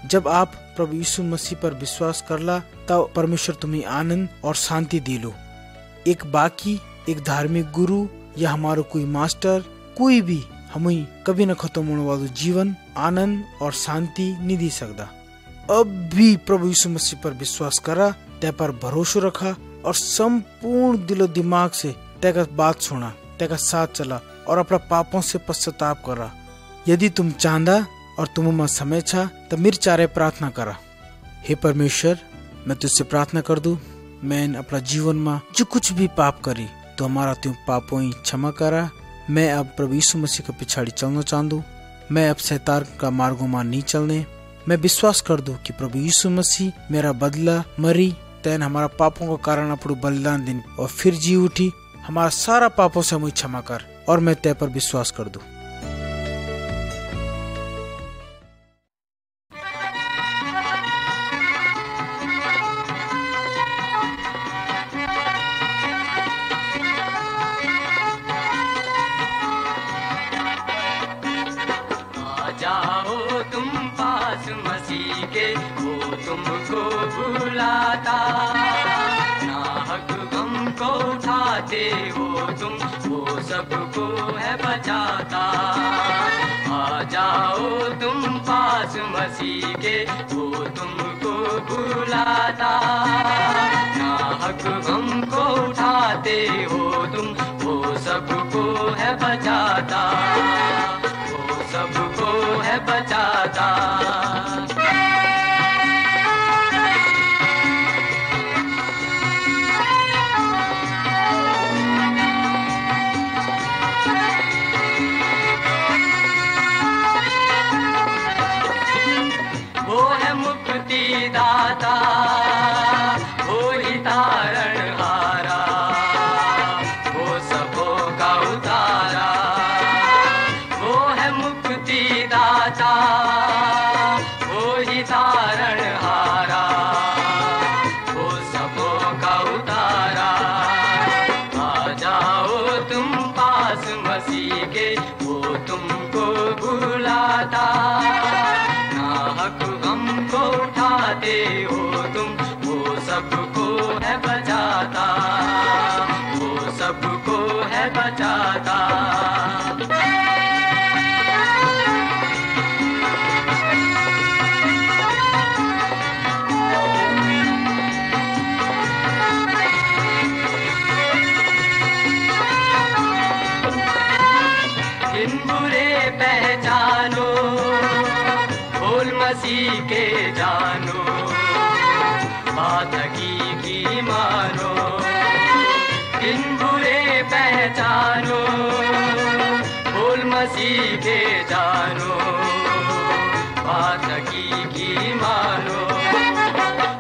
जब आप प्रभु यीशु मसीह पर विश्वास करला तब परमेश्वर तुम्हें आनंद और शांति दिलो। एक बाकी एक धार्मिक गुरु या हमारा कोई मास्टर कोई भी हमें कभी न खत्म होने वाला जीवन, आनंद और शांति नहीं दे सकता। अब भी प्रभु यीशु मसीह पर विश्वास करा, ते पर भरोसा रखा और संपूर्ण दिलो दिमाग से तेका बात सुना, तेका साथ चला और अपना पापों से पश्चाताप करा। यदि तुम चांदा और तुम में समय छा तो मेरे चारे प्रार्थना करा। हे परमेश्वर, मैं तुझसे प्रार्थना कर दूं, मैं अपना जीवन में जो कुछ भी पाप करी तो हमारा तुम पापों ही क्षमा करा। मैं अब प्रभु यीशु मसीह का पिछाड़ी चलना चाहूँ। मैं अब शैतान का मार्गों में नहीं चलने। मैं विश्वास कर दूं कि प्रभु यीशु मसीह मेरा बदला मरी, तैन हमारा पापों का कारण अपना बलिदान दिन और फिर जी उठी। हमारा सारा पापों से मुझे क्षमा कर, और मैं तय पर विश्वास कर दूं। जाओ तुम पास मसीह के, वो तुमको बुलाता, नाहक गम को उठाते हो तुम, वो सबको है बचाता। आ जाओ तुम पास मसीह के, वो तुमको बुलाता, नाहक गम को उठाते हो तुम, वो सबको है बचाता, सबको है बचाता। बचाता, वो ही तारणहारा, वो सबों का उतारा, वो है मुक्ति दाता, वो ही तारणहारा, वो सबों का उतारा। आ जाओ तुम पास मसीह के, वो तुमको बुलाता, नाहक गम को उठाते हो तुम, वो सबको है बचाता, वो सबको है बचाता। इन बुरे पहचानो, बोल मसीह के जानो, बात की मानो। इन बुरे पहचानो, बोल मसीह के जानो, बात की मानो।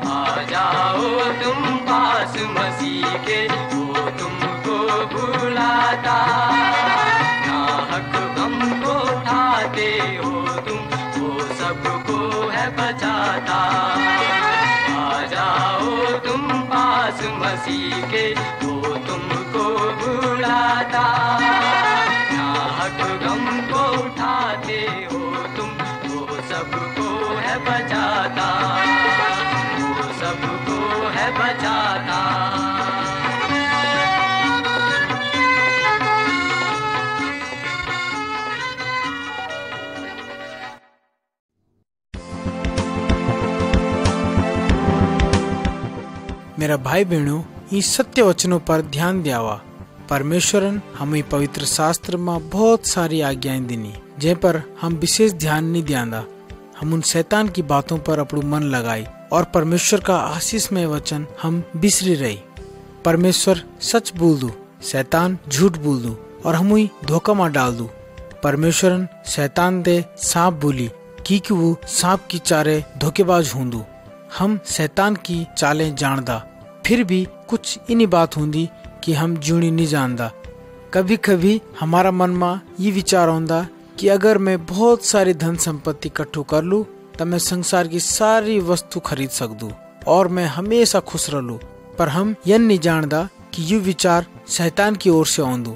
आ जाओ तुम पास मसीह के, वो तुमको बुलाता, नाहक गम को उठाते हो तुम, वो सबको है बचाता। आ जाओ तुम पास मसीह के, वो तुमको बुलाता, नाहक गम को उठाते हो तुम, वो सबको है बचाता, वो सबको है बचाता। मेरा भाई बहनों, ई सत्य वचनों पर ध्यान दियावा। परमेश्वरन हमें पवित्र शास्त्र में बहुत सारी आज्ञाएं दिनी, जे पर हम विशेष ध्यान नहीं दियांदा। हम उन शैतान की बातों पर अपना मन लगाई और परमेश्वर का आशीषमय वचन हम बिसरी रही। परमेश्वर सच बोल दू, शैतान झूठ बोल दू और हम ही धोखा में डाल दू। परमेश्वरन शैतान दे सांप बोली कि वो सांप की चारे धोखेबाज होंदू। हम शैतान की चालें जानदा, फिर भी कुछ इन्हीं बात होंदी कि हम जूनी नहीं जानदा। कभी कभी हमारा मन में ये विचार आंदा कि अगर मैं बहुत सारी धन संपत्ति इकट्ठू कर लूं, तब मैं संसार की सारी वस्तु खरीद सकदू और मैं हमेशा खुश रहूं। पर हम यह नहीं जानदा कि ये विचार शैतान की ओर से आंदू।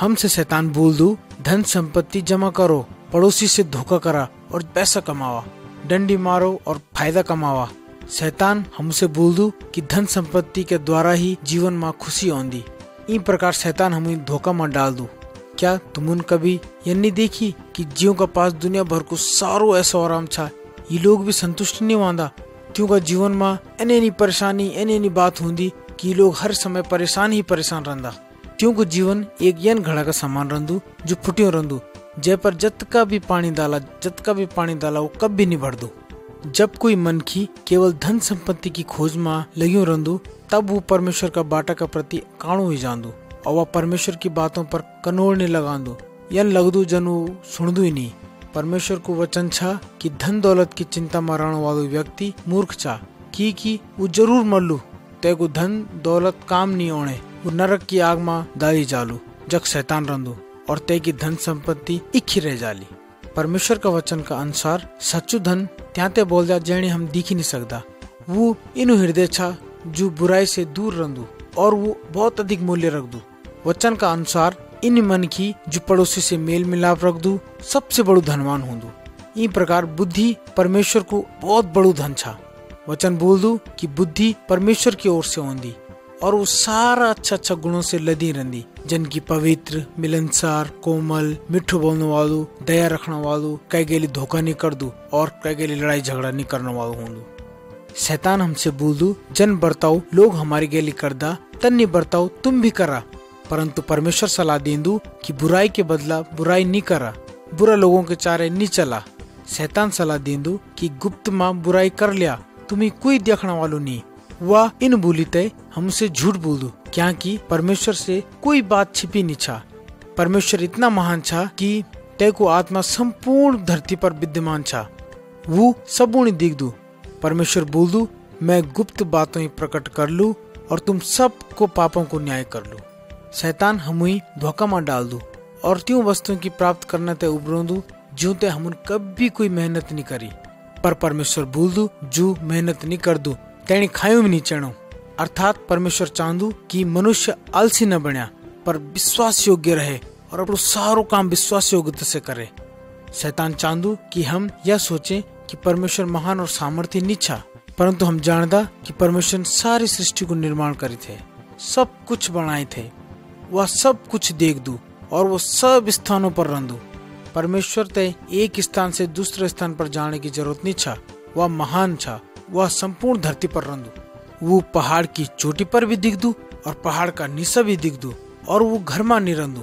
हमसे शैतान बोल दू, धन संपत्ति जमा करो, पड़ोसी से धोखा करा और पैसा कमावा, डंडी मारो और फायदा कमावा। शैतान हमसे बोल दू कि धन संपत्ति के द्वारा ही जीवन में खुशी आंदी। इन प्रकार शैतान हमें धोखा में डाल दू। क्या तुमने कभी ये नहीं देखी कि जियो का पास दुनिया भर को सारो ऐसा आराम छा, ये लोग भी संतुष्ट नहीं होंदा। क्यों का जीवन में एनी परेशानी एनी बात होंदी कि लोग हर समय परेशान ही परेशान रहंदा। क्यों को जीवन एक यन घड़ा का सामान रंदू जो फुटियो रंदू, जय पर जतका भी पानी डाला वो कभी नहीं भर दू। जब कोई मनखी केवल धन संपत्ति की खोज में लगियो रंदू, तब वो परमेश्वर का बाटा का प्रति काणु ही जान और वह परमेश्वर की बातों पर कनोड़ने लगांदू। यन लगदू जन सुनदू ही नहीं। परमेश्वर को वचन छा कि धन दौलत की चिंता में रहने वालो व्यक्ति मूर्ख छा, कि वो जरूर मल्लू ते को धन दौलत काम नहीं ओणे, वो नरक की आग में डाली जालू जग शैतान रंदू और ते की धन संपत्ति इखी रह जाली। परमेश्वर का वचन का अनुसार सच्चू धन त्याते बोल जा जेने हम दिख ही नहीं सकता। वो इन हृदय छा जो बुराई से दूर रंदू और वो बहुत अधिक मूल्य रख दू। वचन का अनुसार इन मन की जो पड़ोसी से मेल मिलाप रख दू सबसे बड़ू धनवान होंदू। इन प्रकार बुद्धि परमेश्वर को बहुत बड़ू धन छा। वचन बोल दू कि बुद्धि परमेश्वर की ओर से होंदी और वो सारा अच्छा गुणों से लदी रहंदी, जिनकी पवित्र, मिलनसार, कोमल, मिठू बोलने वालू, दया रखने वालू, कई गेली धोखा नहीं कर दू और कई गेली लड़ाई झगड़ा नहीं करने वालू होंदू। शैतान हमसे बोल दू जन बर्ताव लोग हमारी गेली करदा तन्नी बर्ताव तुम भी करा, परंतु परमेश्वर सलाह देंदू कि बुराई के बदला बुराई नहीं करा, बुरा लोगों के चारे नहीं चला। शैतान सलाह देंदू कि गुप्त माँ बुराई कर लिया, तुम्हें कोई देखने वालों नहीं। वह इन बोली तय हमसे झूठ बोल दू, क्या कि परमेश्वर से कोई बात छिपी नहीं छा। परमेश्वर इतना महान छा कि तय को आत्मा संपूर्ण धरती पर विद्यमान छा, वो सबूणी दिख दू। परमेश्वर बोल दू मैं गुप्त बातों ही प्रकट कर लूं और तुम सब को पापों को न्याय कर लूं। शैतान हमुई धोखा में डाल दू और त्यों वस्तुओं की प्राप्त करने ते उबरो दू जो ते हम कभी कोई मेहनत नहीं करी। पर परमेश्वर बोल दू जो मेहनत नहीं कर दू तेणी खायू भी नहीं चढ़ो। अर्थात परमेश्वर चाहदू कि मनुष्य आलसी न बन्या पर विश्वास योग्य रहे और अपनो सारो काम विश्वास योग्यता से करे। शैतान चाहदू कि हम यह सोचे कि परमेश्वर महान और सामर्थ्य निच्छा, परंतु हम जानदा कि परमेश्वर सारी सृष्टि को निर्माण करी थे, सब कुछ बनाए थे, वह सब कुछ देख दू और वो सब स्थानों पर रंदू। परमेश्वर ते एक स्थान से दूसरे स्थान पर जाने की जरूरत नहीं छा, वह महान छा, वह संपूर्ण धरती पर रंदू। वो पहाड़ की चोटी पर भी दिख दू और पहाड़ का नीचा भी दिख दू और वो घर में नहीं रंदू।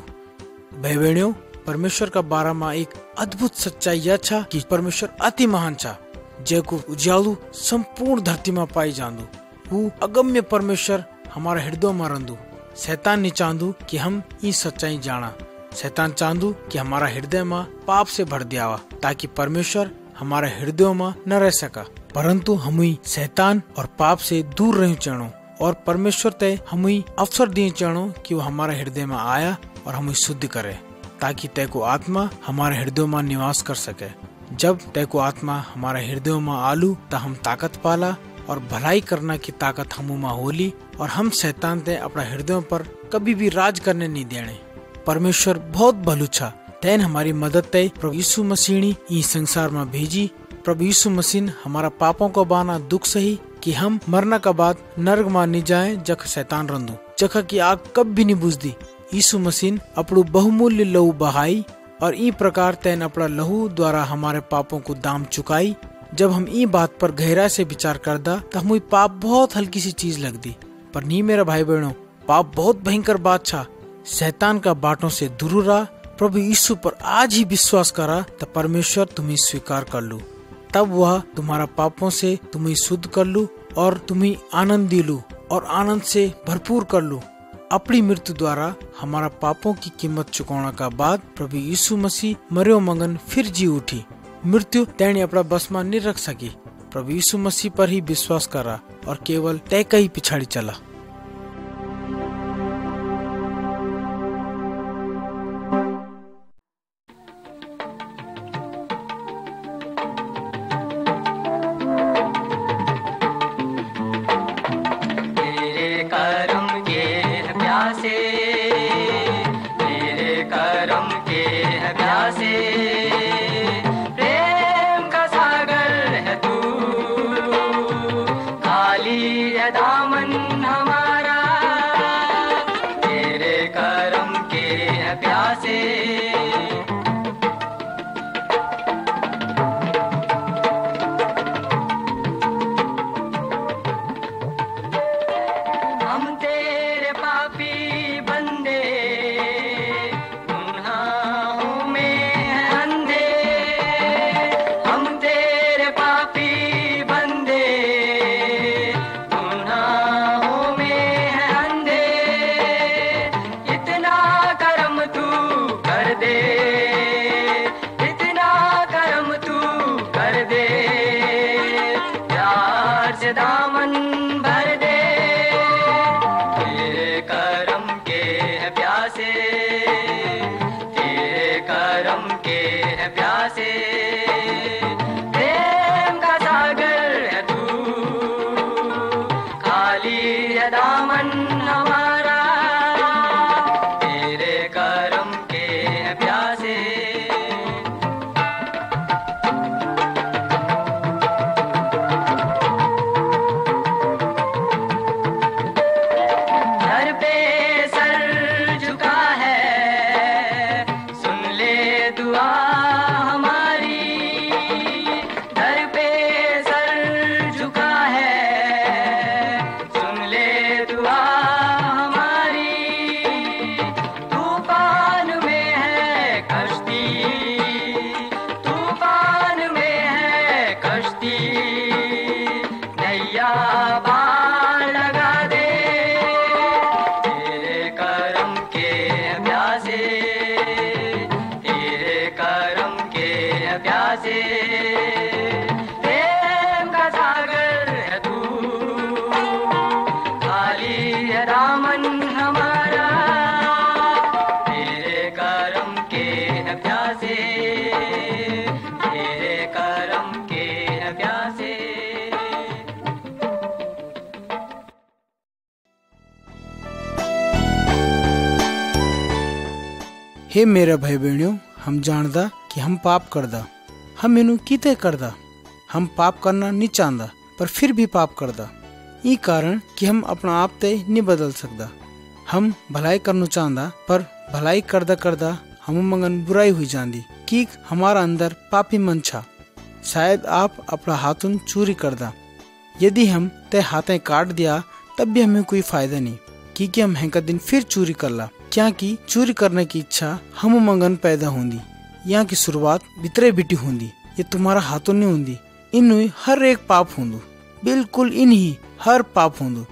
भाई बहनों, परमेश्वर का बारे में एक अद्भुत सच्चाई यह छा कि परमेश्वर अति महान छा, जेको उजालू संपूर्ण धरती में पाई जांदू। वो अगम्य परमेश्वर हमारा हृदय में रंदू। शैतान नहीं चाहदू कि हम ये सच्चाई जाना। शैतान चाहदू कि हमारा हृदय में पाप से भर दिया ताकि परमेश्वर हमारे हृदय में न रह सका। परंतु हमुई शैतान और पाप से दूर रह चढ़ो और परमेश्वर तय हमुई अवसर दिए चढ़ो कि वो हमारे हृदय में आया और हमें शुद्ध करे, ताकि तय को आत्मा हमारे हृदय में निवास कर सके। जब तय को आत्मा हमारे हृदय में आलू तो हम ताकत पाला और भलाई करना की ताकत हमू में होली और हम शैतान ते अपना हृदय पर कभी भी राज करने नहीं देने। परमेश्वर बहुत भलू छा, तैन हमारी मदद तय प्रभु यीशु मसीह ने इस संसार में भेजी। प्रभु यीशु मसीह हमारा पापों को बाना दुख सही कि हम मरना का बाद नरक में नहीं जाए जख शैतान रंदू, जख की आग कब भी नहीं बुझदी। यीशु मसीह अपनो बहुमूल्य लहू बहाई और ई प्रकार तैन अपना लहू द्वारा हमारे पापों को दाम चुकाई। जब हम ई बात पर गहरा से विचार करदा तो हमुई पाप बहुत हल्की सी चीज लगदी, पर नहीं मेरा भाई बहनों, पाप बहुत भयंकर बात छा। शैतान का बाटों से दूर रहा, प्रभु यीशु पर आज ही विश्वास करा तो परमेश्वर तुम्हें स्वीकार कर लू, तब वह तुम्हारा पापों से तुम्हें शुद्ध कर लू और तुम्हें आनंद दिलू और आनंद से भरपूर कर लू। अपनी मृत्यु द्वारा हमारा पापों की कीमत चुकाने का बाद प्रभु यीशु मसीह मरियो मंगन फिर जी उठी। मृत्यु तेने अपना बस में नहीं रख सकी। प्रभु यीशु मसीह पर ही विश्वास करा और केवल तय का ही पिछाड़ी चला। दामन हम हे मेरे भाई बहनियों, हम जानदा कि हम पाप करदा, हम इनु किते करदा, हम पाप करना नहीं चाहता पर फिर भी पाप करदा। ई कारण कि हम अपना आप ते नहीं बदल सकदा। हम भलाई करना चाहता पर भलाई करदा करदा हम मंगन बुराई हुई जाती कि हमारा अंदर पापी मन छा। शायद आप अपना हाथुन चोरी करदा, यदि हम ते हाथे काट दिया तब भी हमें कोई फायदा नहीं, क्योंकि हम हैंका दिन फिर चोरी करला। क्या कि चोरी करने की इच्छा हम मंगन पैदा होंदी। यहाँ की शुरुआत भीतरे बिटी होंदी, ये तुम्हारा हाथों नहीं होंदी। इन हर एक पाप होंदू, बिल्कुल इन्हीं हर पाप होंदू।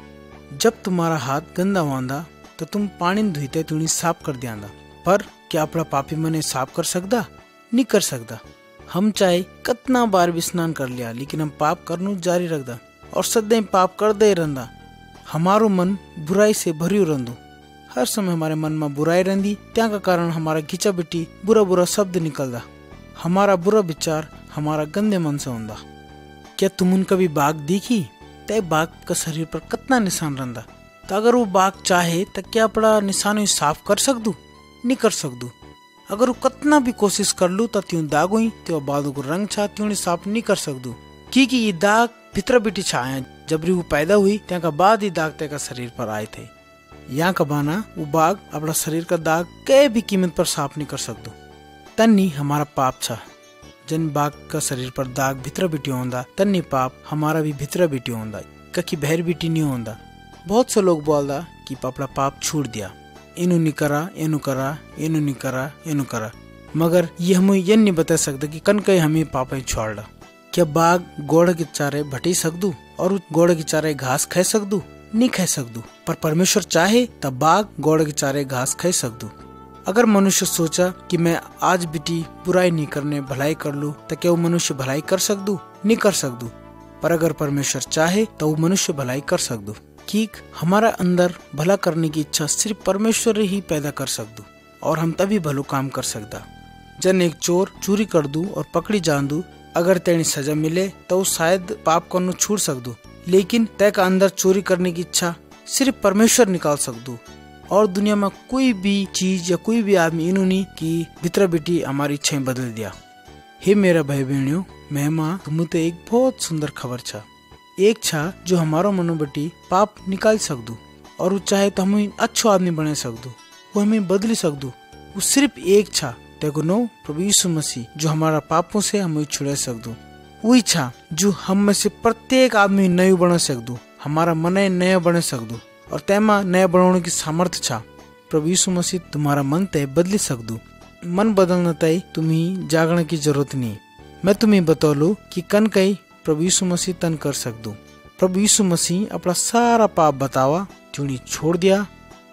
जब तुम्हारा हाथ गंदा होंदा तो तुम पानी धुते तुणी साफ कर दियांदा, पर क्या अपना पापी मने साफ कर सकदा? नहीं कर सकदा। हम चाहे कितना बार भी स्नान कर लिया, लेकिन हम पाप करनू जारी रखदा और सदैव पाप करदे ही रहंदा। हमारो मन बुराई से भरियो रहंदू, हर समय हमारे मन में बुराई रहंदी। त्या का कारण हमारा घिचा बिटी बुरा बुरा शब्द निकलदा। हमारा बुरा विचार हमारा गंदे मन से होंदा। क्या तुम कभी बाघ देखी? तय बाघ का शरीर पर कितना निशान रहंदा, तो अगर वो बाघ चाहे तो क्या अपना निशान साफ कर सकदू? नहीं कर सकदू। अगर वो कितना भी कोशिश कर लू तो त्यों दाग हुई तो बालों को रंग छा त्यों साफ नहीं कर सकदू, क्योंकि ये दाग भीतर बिटी छाया। जब वो पैदा हुई त्या का बाद ही दाग त्या का शरीर पर आए थे। यहाँ का बाना वो बाघ अपना शरीर का दाग कई भी कीमत पर साफ नहीं कर सकदू। तन्नी हमारा पाप छा। जन बाघ का शरीर पर दाग भीतर बिटी होंदा, तन्नी पाप हमारा भी भीतर बिटी होंदा, कहीं बहर बिटी नहीं होंदा। बहुत से लोग बोलदा कि अपना पाप छोड़ दिया, इनु नहीं करा, इनु करा, इनु नहीं करा, इनु करा, मगर ये हमें ये नहीं बता सकता कि कन कहीं हमें पाप ही छोड़ा। क्या बाघ गोड़ के चारे भटी सकदू और गोड़ के चारे घास खाई सकदू? नहीं खाई सकदू। पर परमेश्वर चाहे तब बाघ गोड़ के चारे घास खाई सकदू। अगर मनुष्य सोचा कि मैं आज बिटी बुराई नहीं करने भलाई कर लूं, तो क्या वो मनुष्य भलाई कर सकदू? नहीं कर सकदू। पर अगर परमेश्वर चाहे तो वो मनुष्य भलाई कर सकदू, कि हमारा अंदर भला करने की इच्छा सिर्फ परमेश्वर ही पैदा कर सकदू और हम तभी भलो काम कर सकदा। जन एक चोर चोरी कर दू और पकड़ी जान दू, अगर तेनी सजा मिले तो शायद पाप करनो छोड़ सकदू, लेकिन तय का अंदर चोरी करने की इच्छा सिर्फ परमेश्वर निकाल सकदू। और दुनिया में कोई भी चीज या कोई भी आदमी इन्हों नहीं कि भीतर बेटी हमारी इच्छाएं बदल दिया। हे मेरा भाई बहनियों, मेहमा तुमते एक बहुत सुंदर खबर छा। एक छा जो हमारो मनो बेटी पाप निकाल सकदू और वो चाहे तो हमें अच्छो आदमी बने सकदू, वो हमें बदली सकदू। वो सिर्फ एक छा तेगो नो प्रभु यीशु मसीह, जो हमारा पापों से हमें छुड़ा सकदू। वही छा जो हम में से प्रत्येक आदमी नयो बना सकदू, हमारा मन नया बने सकदू और तेमा नया बनाने की सामर्थ्य छा। प्रभु यीशु मसीह तुम्हारा मन तय बदली सकदू। मन बदलना तय तुम्हें जागने की जरूरत नहीं। मैं तुम्हें बतौलू कि कन कई प्रभु यीशु मसीह तन कर सकदू। प्रभु यीशु मसीह अपना सारा पाप बतावा चुनी छोड़ दिया।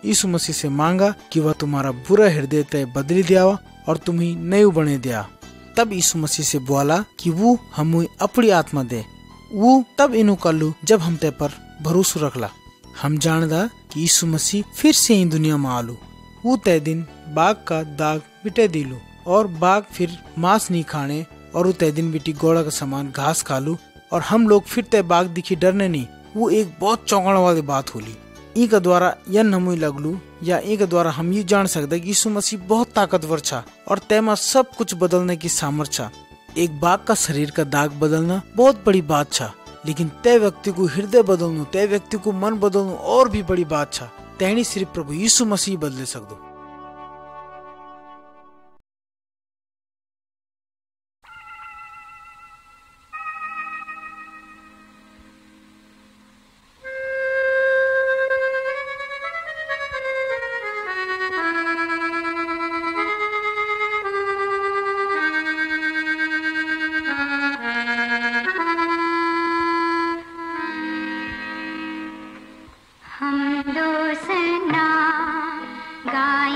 यीशु मसीह से मांगा कि वह तुम्हारा बुरा हृदय तय बदली दिया और तुम्हें नयो बने दिया। तब यीशु मसीह से बोला कि वो हमें अपनी आत्मा दे। वो तब इनु कलू जब हम ते पर भरोसा रखला। हम जानदा कि यीशु मसीह फिर से ही दुनिया में आलू। वो तय दिन बाघ का दाग बिटे दिलू और बाघ फिर मांस नहीं खाने और वो तय दिन बिटी गोड़ा का समान घास खालू और हम लोग फिर तय बाघ दिखी डरने नहीं। वो एक बहुत चौंकाने वाली बात होली। ई का द्वारा यन हमें लगलू या ई के द्वारा हम ये जान सकते कि यीशु मसीह बहुत ताकतवर छा और तेमा सब कुछ बदलने की सामर्थ्य छा। एक बाघ का शरीर का दाग बदलना बहुत बड़ी बात छा, लेकिन तय व्यक्ति को हृदय बदलना, तय व्यक्ति को मन बदलना और भी बड़ी बात छा। तैनी सिर्फ प्रभु यीशु मसीह बदले सकदो। हम दो सना गाय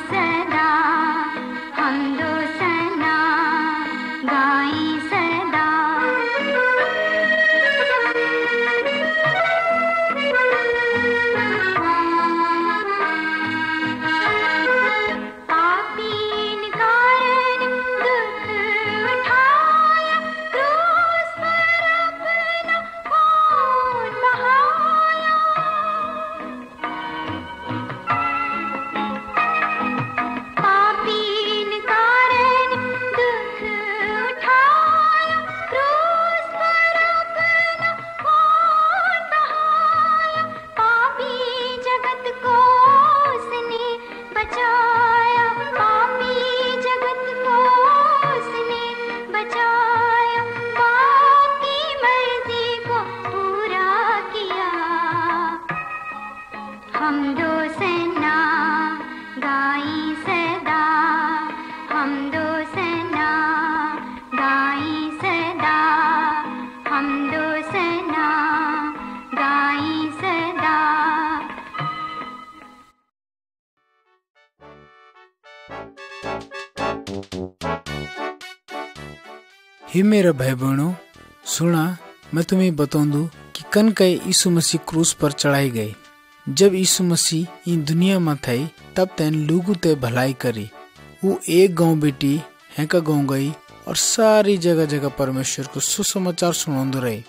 सदा हमदो सना गाई सदा। पापीन कारण दुख उठाया, क्रूस पर अपना खून बहाया। पापीन कारण दुख उठाया, क्रूस पर अपना खून बहाया। पापी जगत को उसने बचाया, पापी जगत को उसने बचाया। बाप की मर्जी को पूरा किया, हमदो सना गाई सदा हमदो सना गाई सदा हमदो सना गाई सदा। हे मेरे भाई बहनों, सुना मैं तुम्हें बताऊं दूं कि कन कई यीशु मसीह क्रूस पर चढ़ाई गई। जब यीशु मसीह इन दुनिया में थे तब तेन लोगों ते भलाई करी। वो एक गांव बेटी हैका गांव गई और सारी जगह जगह परमेश्वर को सुसमाचार सुनाते रहे।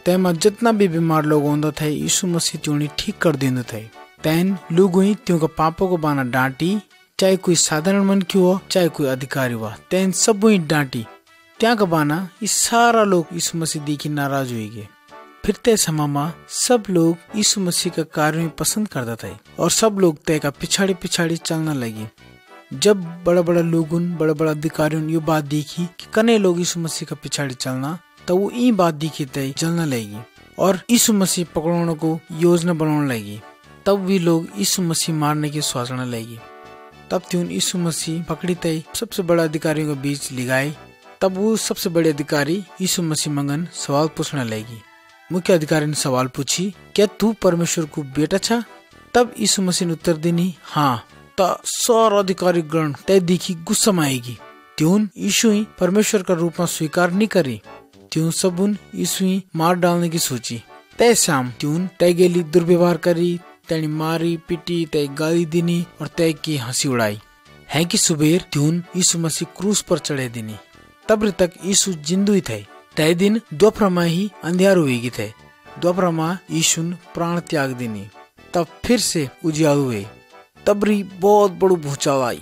तेमा जितना भी बीमार लोग होंदा थे यीशु मसीह त्यों ठीक कर देंदे थे। तेन लोगों ही त्यों का पापों को बाना डांटी, चाहे कोई साधारण मन क्यों हो चाहे कोई अधिकारी हुआ, तेन सब ही डांटी। त्या का बाना ये सारा लोग यीशु मसीह देखी नाराज हुए गए। फिर तय समय में सब लोग यीशु मसीह का कार्य पसंद करता थे और सब लोग तय का पिछाड़ी पिछाड़ी चलना लगे। जब बड़ा बड़ा लोगों बड़ा बड़ा अधिकारियों ये बात देखी कि कने लोग यीशु मसीह का पिछाड़ी चलना, तो वो ये बात देखी तय चलना लगी और यीशु मसीह पकड़ने को योजना बनाने लगी। तब भी लोग यीशु मसीह मारने की सोचने लगी। तब त्यों यीशु मसीह पकड़ी तय सबसे बड़ा अधिकारियों के बीच ले गए। तब वो सबसे बड़े अधिकारी यीशु मसीह मंगन सवाल पूछने लगी। मुख्य अधिकारी ने सवाल पूछी, क्या तू परमेश्वर को बेटा छा? तब यीशु मसीह ने उत्तर देनी, हाँ। ता सारा अधिकारी गण तय देखी गुस्सा में आएगी। त्यों यीशु ही परमेश्वर का रूप में स्वीकार नहीं करी। त्यों सबुन यीशु ही मार डालने की सोची। तय शाम त्यों तय गेली दुर्व्यवहार करी, तय मारी पीटी, तय गाली देनी और तय की हंसी उड़ाई। है कि सुबेर त्यों यीशु मसीह क्रूस पर चढ़े देनी। तब तक यीशु जिंदू ही थे। तय दिन दोपहर में ही अंधियार हुएगी थे। दोपहर में यीशु प्राण त्याग देनी। तब फिर से उजियारू हुए। तबरी बहुत बड़ू भूचाल आई।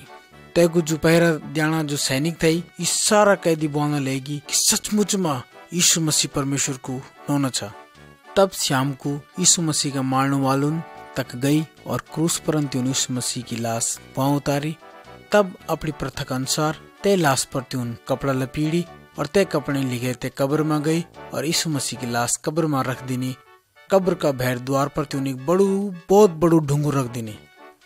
तय को जो पहरा जाना जो सैनिक थे इस सारा कैदी बोलने लगी कि सचमुच में यीशु मसीह परमेश्वर को नौना था। तब शाम को यीशु मसीह का मारने वालों तक गई और क्रूस पर यीशु मसीह की लाश वहाँ उतारी। तब अपनी प्रथा के अनुसार तय लाश पर त्यों कपड़ा लपेड़ी और तय कपड़े लिखे तय कब्र में गई और यीशु मसीह की लाश कब्र में रख देनी। कब्र का भैर द्वार पर त्यों एक बहुत बड़ू ढूंगू रख देनी।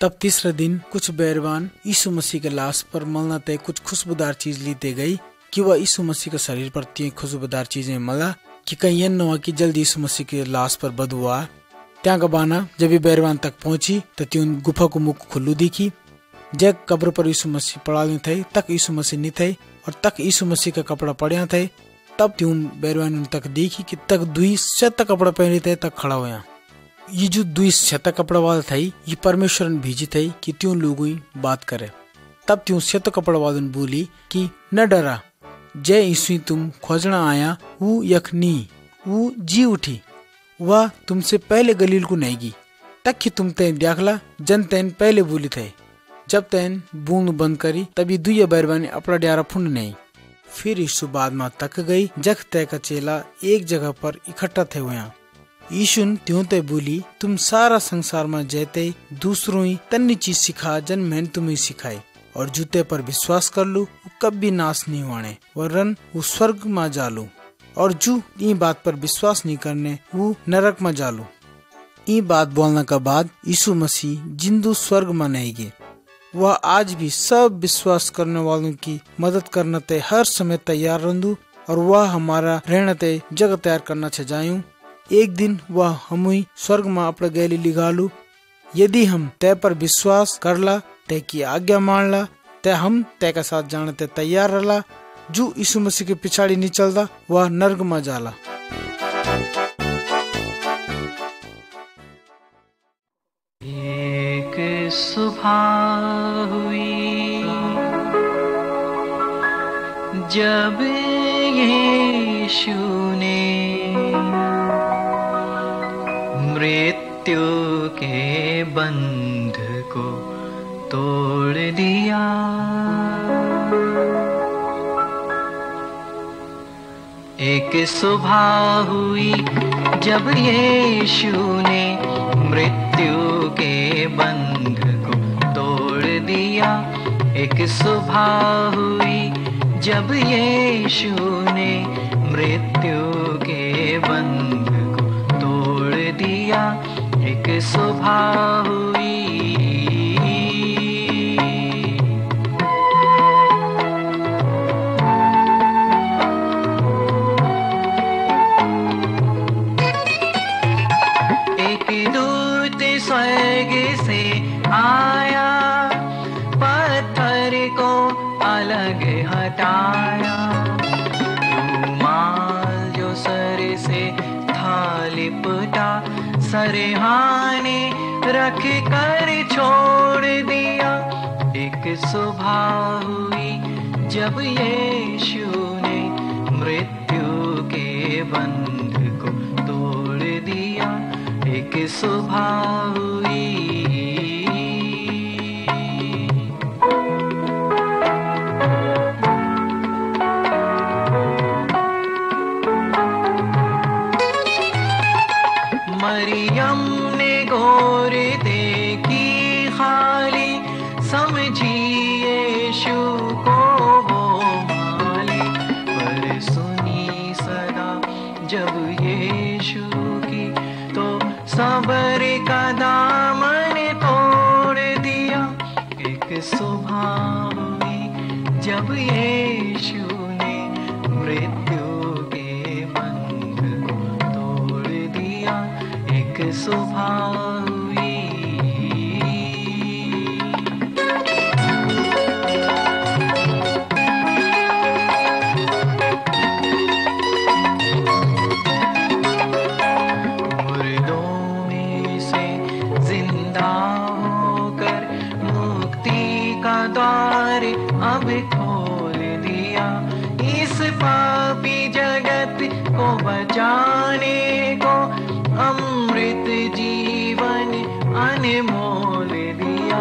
तब तीसरे दिन कुछ बैरवान यीशु मसीह के लाश पर मलना तय कुछ खुशबूदार चीज लेते गई कि वह यीशु मसीह के शरीर पर तीन खुशबूदार चीजें मला कि कहीं यह न हुआ कि जल्दी यीशु मसीह के लाश पर बदबू आ। त्या का बाना जब ये बैरवान तक पहुंची तो त्यों गुफा को मुख खुल्लू दिखी। जब कब्र पर यीशु मसीह पड़ा नहीं थे तक यीशु मसीह नहीं थे और तक यीशु मसीह का कपड़ा पड़िया थे। तब त्यों बैरवान तक देखी कि तक दुई शत कपड़ा पहने थे तक खड़ा हुआ। ये जो दुई शत कपड़ा वाला था ये परमेश्वर ने भेजी थे कि त्यों लोगों ही बात करे। तब त्यों शत कपड़ा वाले ने बोली कि न डरा, जय यीशु तुम खोजना आया वो यखनी वो जी उठी। वह तुमसे पहले गलील को नहीं गी तक कि तुम तैन देखला जन तैन पहले बोली थे। जब तैन बूंद बंद करी तभी दुई बैरवानी अपना ड्यारा फुंड नहीं। फिर यीशु बाद में तक गई जख तय का चेला एक जगह पर इकट्ठा थे हुए। यीशु त्यों तय बोली, तुम सारा संसार में जैते दूसरों ही तन्नी चीज सिखा जन मैंने तुम्हें सिखाई और जूते पर विश्वास कर लो वो कभी नाश नहीं होने वरन वो स्वर्ग में जालू और जो ये बात पर विश्वास नहीं करने वो नरक में जालू। ये बात बोलने के बाद यीशु मसीह जिंदू स्वर्ग में नहीं गए। वह आज भी सब विश्वास करने वालों की मदद करने तय हर समय तैयार रहूं और वह हमारा रहने तय जगह तैयार करना चाहूं। एक दिन वह हम ही स्वर्ग में अपना गैली लिगालू। यदि हम तय पर विश्वास करला तय की आज्ञा मान ला, तय हम तय का साथ जाने ते तैयार रला। जो यीशु मसीह के पिछाड़ी नहीं चलता वह नर्क में जाला। एक सुबह हुई जब यीशु ने मृत्यु के बंध को तोड़ दिया। एक सुबह हुई जब यीशु ने मृत्यु के बंध को तोड़ दिया। एक सुबह हुई जब यीशु ने मृत्यु के बंध को तोड़ दिया। एक सुबह हुई। स्वर्ग से आया, पत्थर को अलग हटाया। रुमाल जो सर से था लिपटा, सरहाने रख कर छोड़ दिया। एक सुबह हुई जब यीशु ने मृत्यु के बंध को तोड़ दिया। एक सुबह हुई। मरियम ने गौर देखी खाली, समझी यीशु को वो माली। पर सुनी सदा जब यीशु की, तो सबर का दामन तोड़ दिया। एक सुबह हुई जब यीशु ने मृत्यु के बंध को तोड़ दिया। एक सुबह हुई। अब खोल दिया इस पापी जगत को बचाने को। अमृत जीवन अनमोल दिया।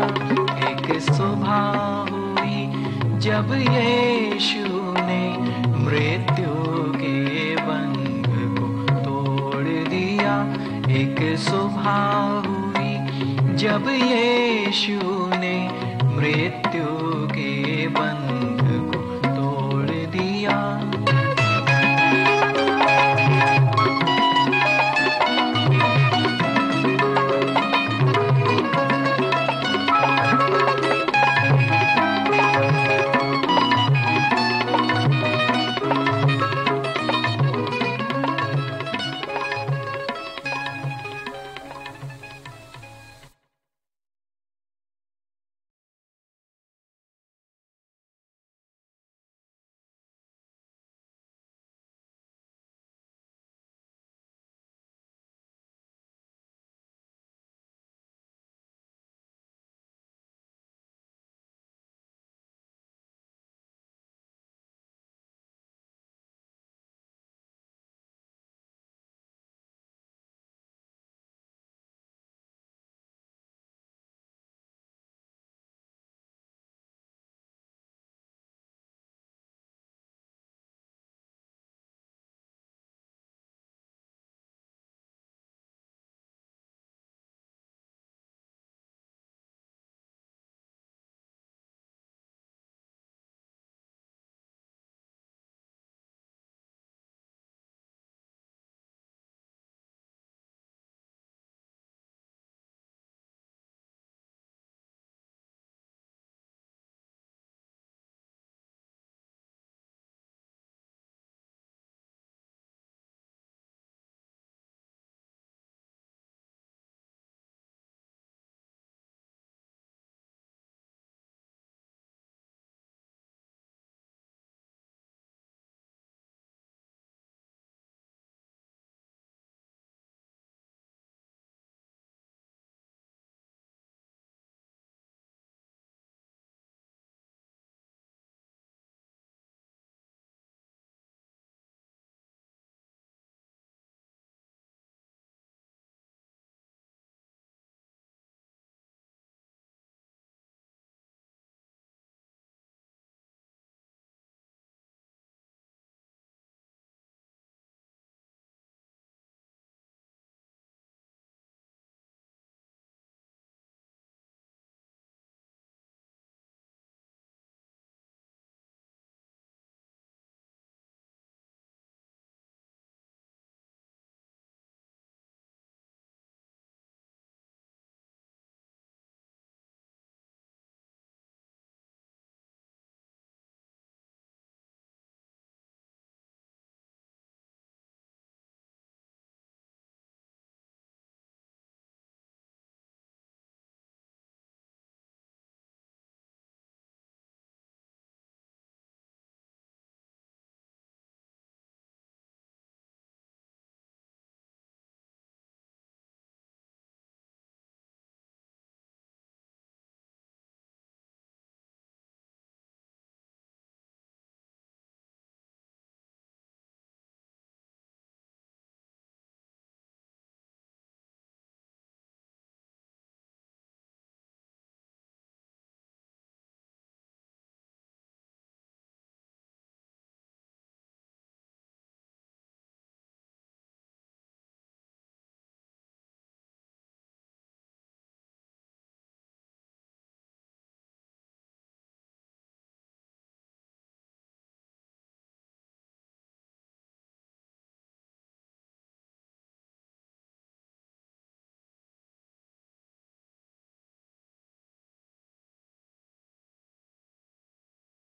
एक सुबह हुई जब यीशु ने मृत्यु के बंध को तोड़ दिया। एक सुबह हुई जब यीशु ने मृत्यु